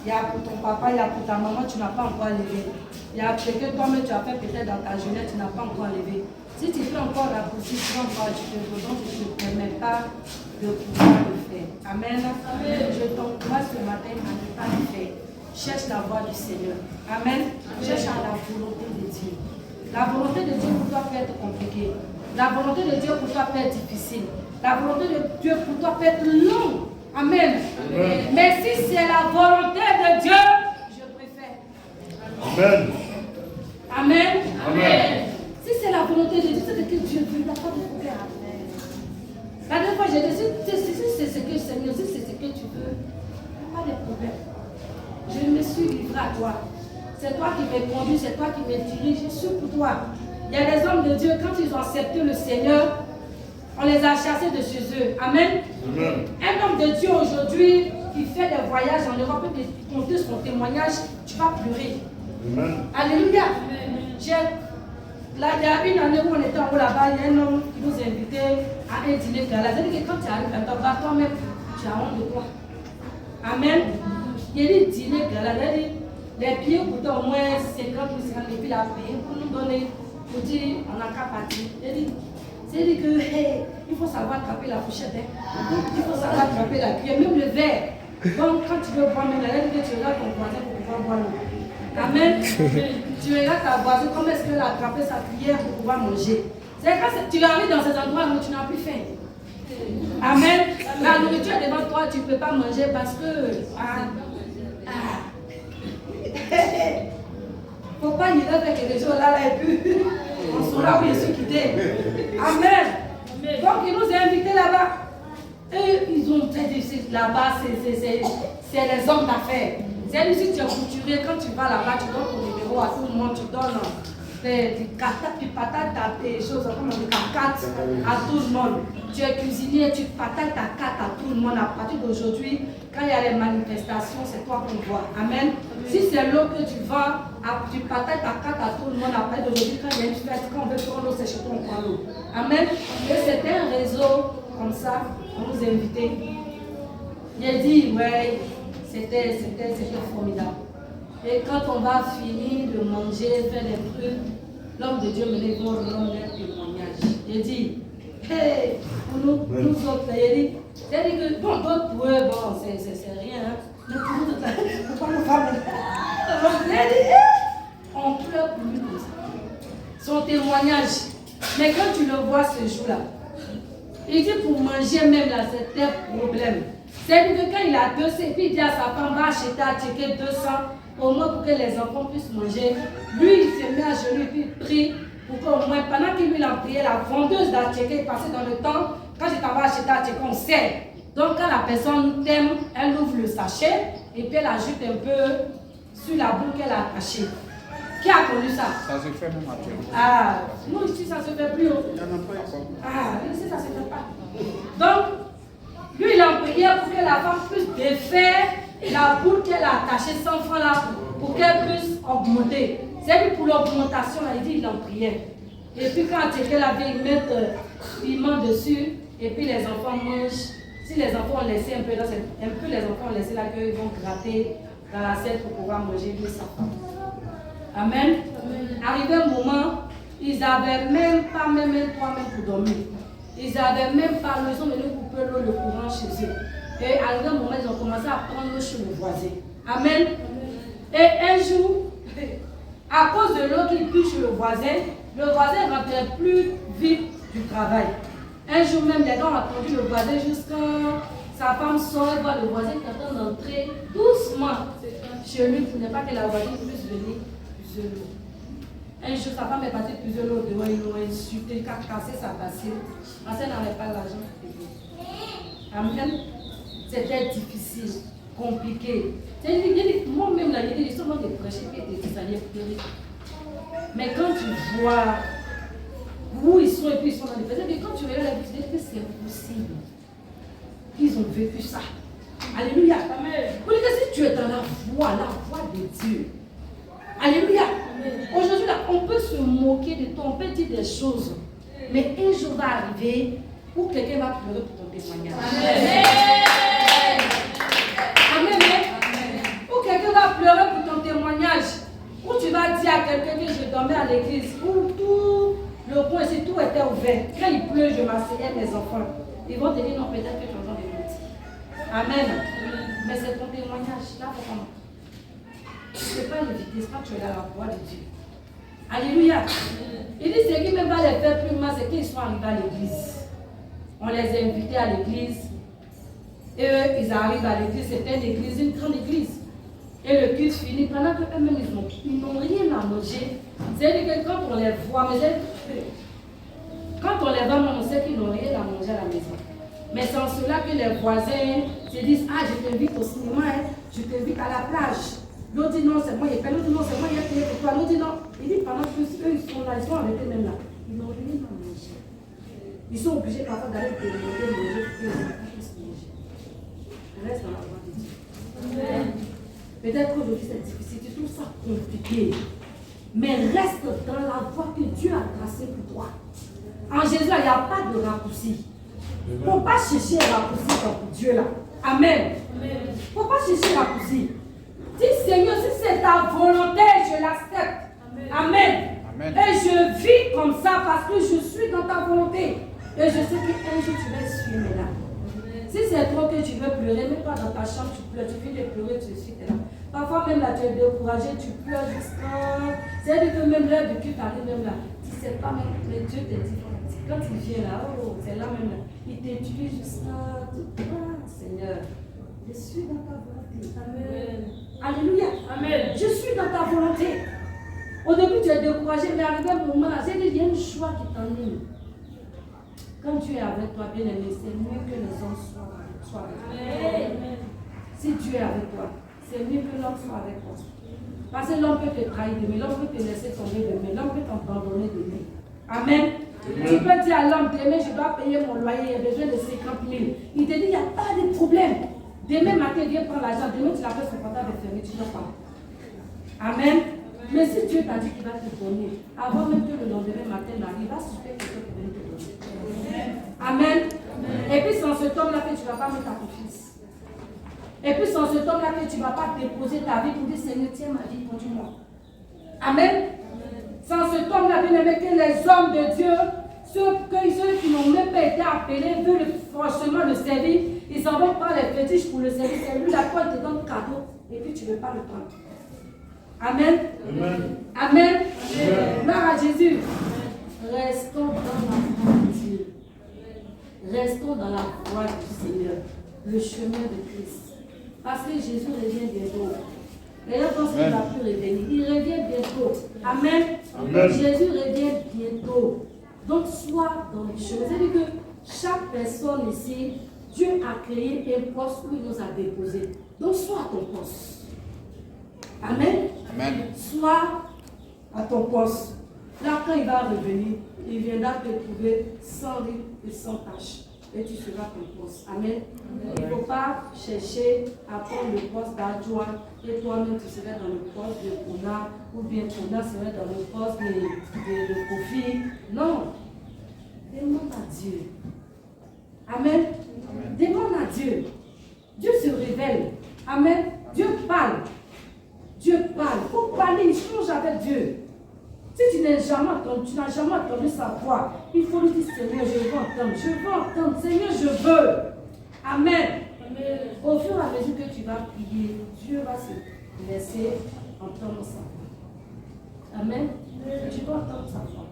Il y a pour ton papa, il y a pour ta maman, tu n'as pas encore enlevé. Il y a ce que toi-même tu as fait peut-être dans ta jeunesse, tu n'as pas encore enlevé. Si tu fais encore la position, tu te donc je ne te permets pas de pouvoir le faire. Amen. Amen. Je t'encourage ce matin à ne pas le faire. cherche la voie du Seigneur. Amen. Cherche à la volonté de Dieu. La volonté de Dieu pour toi peut être compliquée. La volonté de Dieu pour toi peut être difficile. La volonté de Dieu pour toi peut être longue. Amen. Amen. Mais si c'est la volonté de Dieu, je préfère. Amen. Amen. Amen. Si c'est la volonté de Dieu, c'est ce que Dieu veut, il n'y a pas de problème. La dernière fois, j'ai dit, si c'est ce que Seigneur, si c'est ce que tu veux, il n'y a pas de problème. Je me suis livré à toi. C'est toi qui me conduis, c'est toi qui me dirige, je suis pour toi. Il y a des hommes de Dieu, quand ils ont accepté le Seigneur, on les a chassés de chez eux. Amen. Amen. Un homme de Dieu aujourd'hui qui fait des voyages en Europe et qui compte son témoignage, tu vas pleurer. Amen. Alléluia. Là, il y a une année où on était en haut là-bas, il y a un homme qui nous invitait à un dîner gala. C'est-à-dire que quand tu arrives à ta toi-même, tu as honte de toi. Amen. Il y a des dîners gala, les billets coûtaient au moins 50 ou 50 et puis il a payé pour nous donner, pour dire on n'a qu'à partir. C'est-à-dire que il faut savoir attraper la fourchette, il faut savoir attraper la cuillère, même le verre. Donc quand tu veux boire, même la que tu regardes ton voisin pour pouvoir boire l'eau. Amen. Tu regardes ta voisine, comment est-ce qu'elle a attrapé sa cuillère pour pouvoir manger. C'est quand tu arrives dans ces endroits où tu n'as plus faim. Amen. La nourriture est devant toi, tu ne peux pas manger parce que... Faut pas y aller avec les gens là et puis on saura où je suis quitté. Amen. Donc ils nous ont invités là-bas. Et ils ont dit là-bas, c'est les hommes d'affaires. C'est-à-dire si tu es couturier, quand tu vas là-bas, tu donnes ton numéro à tout le monde, tu donnes des patates, des choses comme des cacates à tout le monde. Tu es cuisinier, tu patates ta carte à tout le monde. À partir d'aujourd'hui, quand il y a les manifestations, c'est toi qu'on voit. Amen. Si c'est l'eau que tu vends, tu patates ta carte à tout le monde. À partir d'aujourd'hui, quand il y a une fête, quand on veut prendre l'eau, c'est chez toi, on prend l'eau. Amen. Et c'était un réseau comme ça, on nous invitait. Il a dit, ouais, c'était formidable. Et quand on va finir de manger, faire les trucs, l'homme de Dieu me dit, bon, rendre un témoignage. Il dit, hey, pour nous autres, il dit, c'est-à-dire que, bon, d'autres pour eux, bon, c'est rien, hein. Mais pour nous autres, pour nous femmes, il dit, on pleure pour lui comme ça. Son témoignage. Mais quand tu le vois ce jour-là, il dit pour manger même là, c'était un problème. C'est-à-dire que quand il a 200, puis il dit à sa femme, va acheter à checker 200, au moins pour que les enfants puissent manger. Lui, il se met à genoux et puis il prie pour qu'au moins, pendant qu'il lui a prié, la vendeuse d'Atcheké est passée dans le temps, quand je t'en vais acheter à Atcheké, on sait. Donc quand la personne t'aime, elle ouvre le sachet et puis elle ajoute un peu sur la boule qu'elle a attachée. Qui a connu ça? Ça se fait même actuellement. Ah, nous ici ça se fait plus. Il n'y en a pas encore. Ah, ici ça se fait pas. Donc, lui il a prié pour que la femme puisse défaire la boule qu'elle a attachée 100 francs là, pour qu'elle puisse augmenter. C'est lui pour l'augmentation, il dit il en priait. Et puis quand elle a vu, ils mettent piment dessus, et puis les enfants mangent. Si les enfants ont laissé un peu, les enfants ont laissé là, qu'ils vont gratter dans l'assiette pour pouvoir manger lui sa femme. Amen. Arrivé un moment, ils n'avaient même pas même un toit même pour dormir. Ils n'avaient même pas le son de nous couper l'eau, le courant chez eux. Et arrivé un moment, ils ont commencé à prendre l'eau chez le voisin. Amen. Et un jour, à cause de l'eau qui pue chez le voisin ne rentrait plus vite du travail. Un jour même, les gars ont attendu le voisin jusqu'à sa femme sort et voit le voisin qui est en train d'entrer doucement chez lui pour ne pas que la voisine puisse venir puiser l'eau. Un jour, sa femme est partie puiser l'eau dehors, ils l'ont insulté, cassé sa bassine, parce qu'elle n'avait pas l'argent pour payer. Amen. C'était difficile, compliqué. Moi-même, là, il y a des histoires de prêcher et des allées pleurer. Mais quand tu vois où ils sont et puis ils sont dans les personnes, mais quand tu regardes la vie, tu dis que c'est possible. Ils ont vécu ça. Alléluia. Amen. Vous dites que si tu es dans la voie de Dieu. Alléluia. Aujourd'hui, là, on peut se moquer de toi, on peut dire des choses. Mais un jour va arriver où quelqu'un va pleurer pour ton témoignage. Amen. Amen. Où quelqu'un va pleurer pour ton témoignage. Où tu vas dire à quelqu'un que je dormais à l'église, où tout le coin, si tout était ouvert. Quand il pleut, je m'asseyais mes enfants. Ils vont te dire non, peut-être que tu entends des petits. Amen. Mais c'est ton témoignage. Là, pas l'éviter, c'est pas que tu es dans la voie de Dieu. Alléluia. Il dit ce qui même va les faire plus mal, c'est qu'ils sont arrivés à l'église. On les a invités à l'église. Et eux, ils arrivent à l'église, c'était une église, une grande église. Et le culte finit, pendant qu'eux-mêmes, ils n'ont rien à manger. C'est-à-dire que quand on les voit, quand on les voit, on sait qu'ils n'ont rien à manger à la maison. Mais c'est en cela que les voisins se disent, ah, je t'invite au cinéma, hein, je t'invite à la plage. L'autre dit non, c'est moi, il paye, l'autre dit non, c'est moi, il a payé pour toi. L'autre dit non. Il dit pendant que eux, ils sont là, ils sont arrêtés même là. Ils n'ont rien à manger. Ils sont obligés parfois d'aller te demander manger pour que les puissent manger. Reste dans la voie de Dieu. Peut-être qu'aujourd'hui c'est difficile, tu trouves ça compliqué. Mais reste dans la voie que Dieu a tracée pour toi. En Jésus, il n'y a pas de raccourci. Il ne faut pas chercher un raccourci pour Dieu là. Amen. Il ne faut pas chercher un raccourci. Dis Seigneur, si c'est ta volonté, je l'accepte. Amen. Amen. Et je vis comme ça parce que je suis dans ta volonté. Et je sais qu'un jour tu vas suivre là. Si c'est trop que tu veux pleurer, même pas dans ta chambre, tu pleures, tu finis de pleurer, tu suis là. Parfois même là, tu es découragé, tu pleures jusqu'à. C'est-à-dire que même l'heure de culte arrive même là. Tu ne sais pas même, mais Dieu te dit, quand il vient là, oh, c'est là même là. Il t'étudie jusqu'à. Ah, Seigneur, je suis dans ta volonté. Amen. Alléluia. Amen. Je suis dans ta volonté. Au début, tu es découragé, mais arrivé un moment là, c'est-à-dire qu'il y a une joie qui t'anime. Quand Dieu est avec toi, bien aimé, c'est mieux que les hommes soient avec toi. Amen. Si Dieu est avec toi, c'est mieux que l'homme soit avec toi. Parce que l'homme peut te trahir demain, l'homme peut te laisser tomber demain, l'homme peut t'abandonner demain. Amen. Tu peux dire à l'homme, demain je dois payer mon loyer, il y a besoin de 50 000. Il te dit, il n'y a pas de problème. Demain matin, viens prendre l'argent, demain tu l'appelles son portable est fermé, tu n'as pas. Amen. Mais si Dieu t'a dit qu'il va te donner, avant même que le lendemain matin n'arrive, il va souffler quelqu'un pour venir te donner. Amen. Et puis c'est en cet homme-là que tu ne vas pas mettre à ton fils. Et puis c'est en cet homme-là que tu ne vas pas déposer ta vie pour dire Seigneur, tiens ma vie, conduis-moi. Amen. C'est en cet homme-là, bien aimé, que les hommes de Dieu, ceux qui n'ont même pas été appelés, veulent franchement le servir. Ils s'en vont prendre les fétiches pour le servir. C'est lui, la foi te donne cadeau. Et puis tu ne veux pas le prendre. Amen. Amen. Amen. Gloire à Jésus. Restons dans la voie de Dieu. Restons dans la voie du Seigneur. Le chemin de Christ. Parce que Jésus revient bientôt. D'ailleurs, pense qu'il ne va plus revenir. Il revient bientôt. Amen. Amen. Jésus revient bientôt. Donc, sois dans les choses. C'est-à-dire que chaque personne ici, Dieu a créé un poste où il nous a déposés. Donc, sois à ton poste. Amen. Amen. Sois à ton poste. Là, quand il va revenir, il viendra te trouver sans rire et sans tâche. Et tu seras à ton poste. Amen. Il ne faut pas chercher à prendre le poste d'adjoint et toi-même tu serais dans le poste de Pona ou bien Pona serait dans le poste de Kofi. Non. Demande à Dieu. Amen. Amen. Demande à Dieu. Dieu se révèle. Amen. Dieu parle. Dieu parle. Il faut parler. Il change avec Dieu. Si tu n'as jamais entendu sa voix, il faut lui dire Seigneur, je veux entendre. Je veux entendre. Seigneur, je veux. Amen. Amen. Au fur et à mesure que tu vas prier, Dieu va se laisser entendre sa voix. Amen. Tu vas entendre sa voix.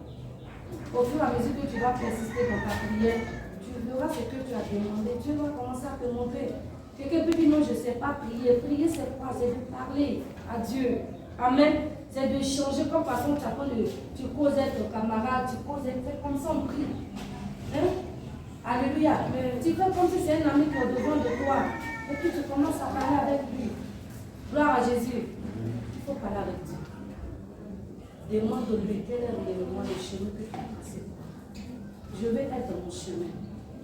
Au fur et à mesure que tu vas persister dans ta prière, tu verras ce que tu as demandé. Dieu va commencer à te montrer. Quelqu'un peut dire non, je ne sais pas prier. Prier, c'est quoi? C'est de parler à Dieu. Amen. C'est de changer comme façon tu causes avec ton camarade, tu causes avec, c'est comme ça on prie. Hein? Alléluia. Tu fais comme si c'est un ami qui est devant de toi. Et puis tu commences à parler avec lui. Gloire à Jésus. Il faut parler avec Dieu. Demande-lui quel est réellement le chemin que tu as passé. Je vais être dans mon chemin.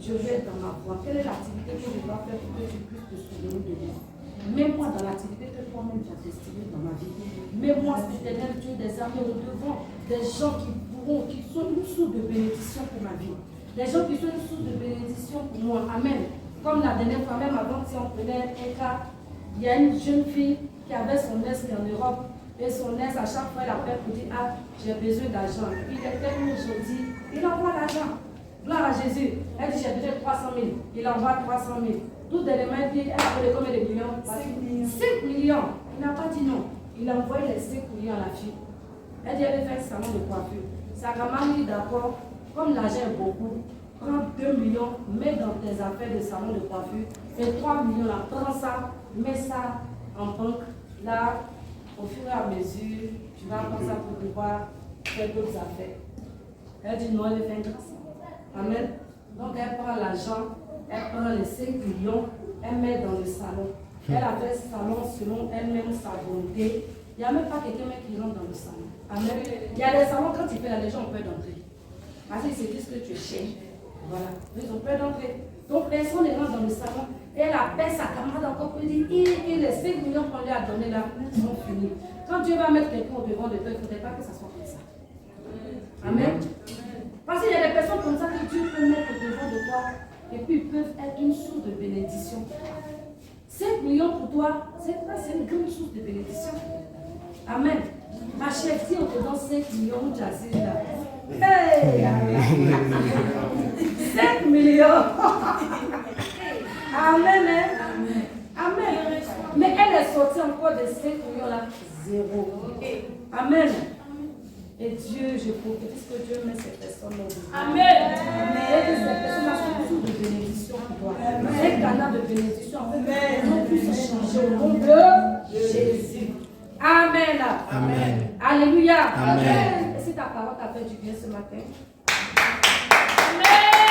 Je vais être dans ma voie. Quelle est l'activité que je dois faire pour que tu puisses te souvenir de moi? Mets-moi dans l'activité que toi-même tu as destinée dans ma vie. Mets-moi, éternel Dieu des armées, au-devant des gens qui sont une source de bénédiction pour ma vie. Des gens qui sont une source de bénédiction pour moi. Amen. Comme la dernière fois, même avant, si on prenait un cas, il y a une jeune fille qui avait son ex en Europe. Et son ex, à chaque fois, elle appelle pour dire ah, j'ai besoin d'argent. Il est tellement aujourd'hui, il envoie l'argent. Gloire à Jésus. Elle dit j'ai besoin de 300 000. Il envoie 300 000. Tout dernièrement, elle a appelé combien de millions? 5 millions. 5 millions. Il n'a pas dit non. Il a envoyé les 5 millions à la fille. Elle dit, elle veut faire un salon de coiffure. Sa maman dit, d'accord, comme l'argent est beaucoup, prends 2 millions, mets dans tes affaires de salon de coiffure. Et 3 millions là, prends ça, mets ça en banque. Là, au fur et à mesure, tu vas prendre ça pour pouvoir faire d'autres affaires. Elle dit, non, elle veut faire un grand salon. Amen. Donc elle prend l'argent, elle prend les 5 millions, elle met dans le salon. Elle a fait le salon selon elle-même sa volonté. Il n'y a même pas quelqu'un qui rentre dans le salon. Amen. Il y a des salons, quand tu fais là, les gens ont peur d'entrer. Parce qu'ils se disent que tu es cher. Voilà. Ils ont peur d'entrer. Donc personne ne rentre dans le salon. Elle appelle sa camarade encore pour dire, les 5 millions qu'on lui a donnés là sont finis. Quand Dieu va mettre quelqu'un au devant de toi, il ne faudrait pas que ça soit comme ça. Amen. Parce qu'il y a des personnes comme ça que Dieu peut mettre au devant de toi et puis ils peuvent être une source de bénédiction. 5 millions pour toi, c'est une grande source de bénédiction. Amen. Ma chef, si on te donne 5 millions, tu as là. Hey! 5 millions! Amen, hein? Amen. Mais elle est sortie encore de 5 millions là, 0. Amen. Et Dieu, je prophétise que Dieu met ces personnes là. Amen. Et que ces personnes-là sont toutes de bénédiction pour toi. Un canal de bénédiction. Amen. On puisse changer au nom de Jésus. Amen. Amen. Alléluia. Amen. Et si ta parole t'a fait du bien ce matin. Amen.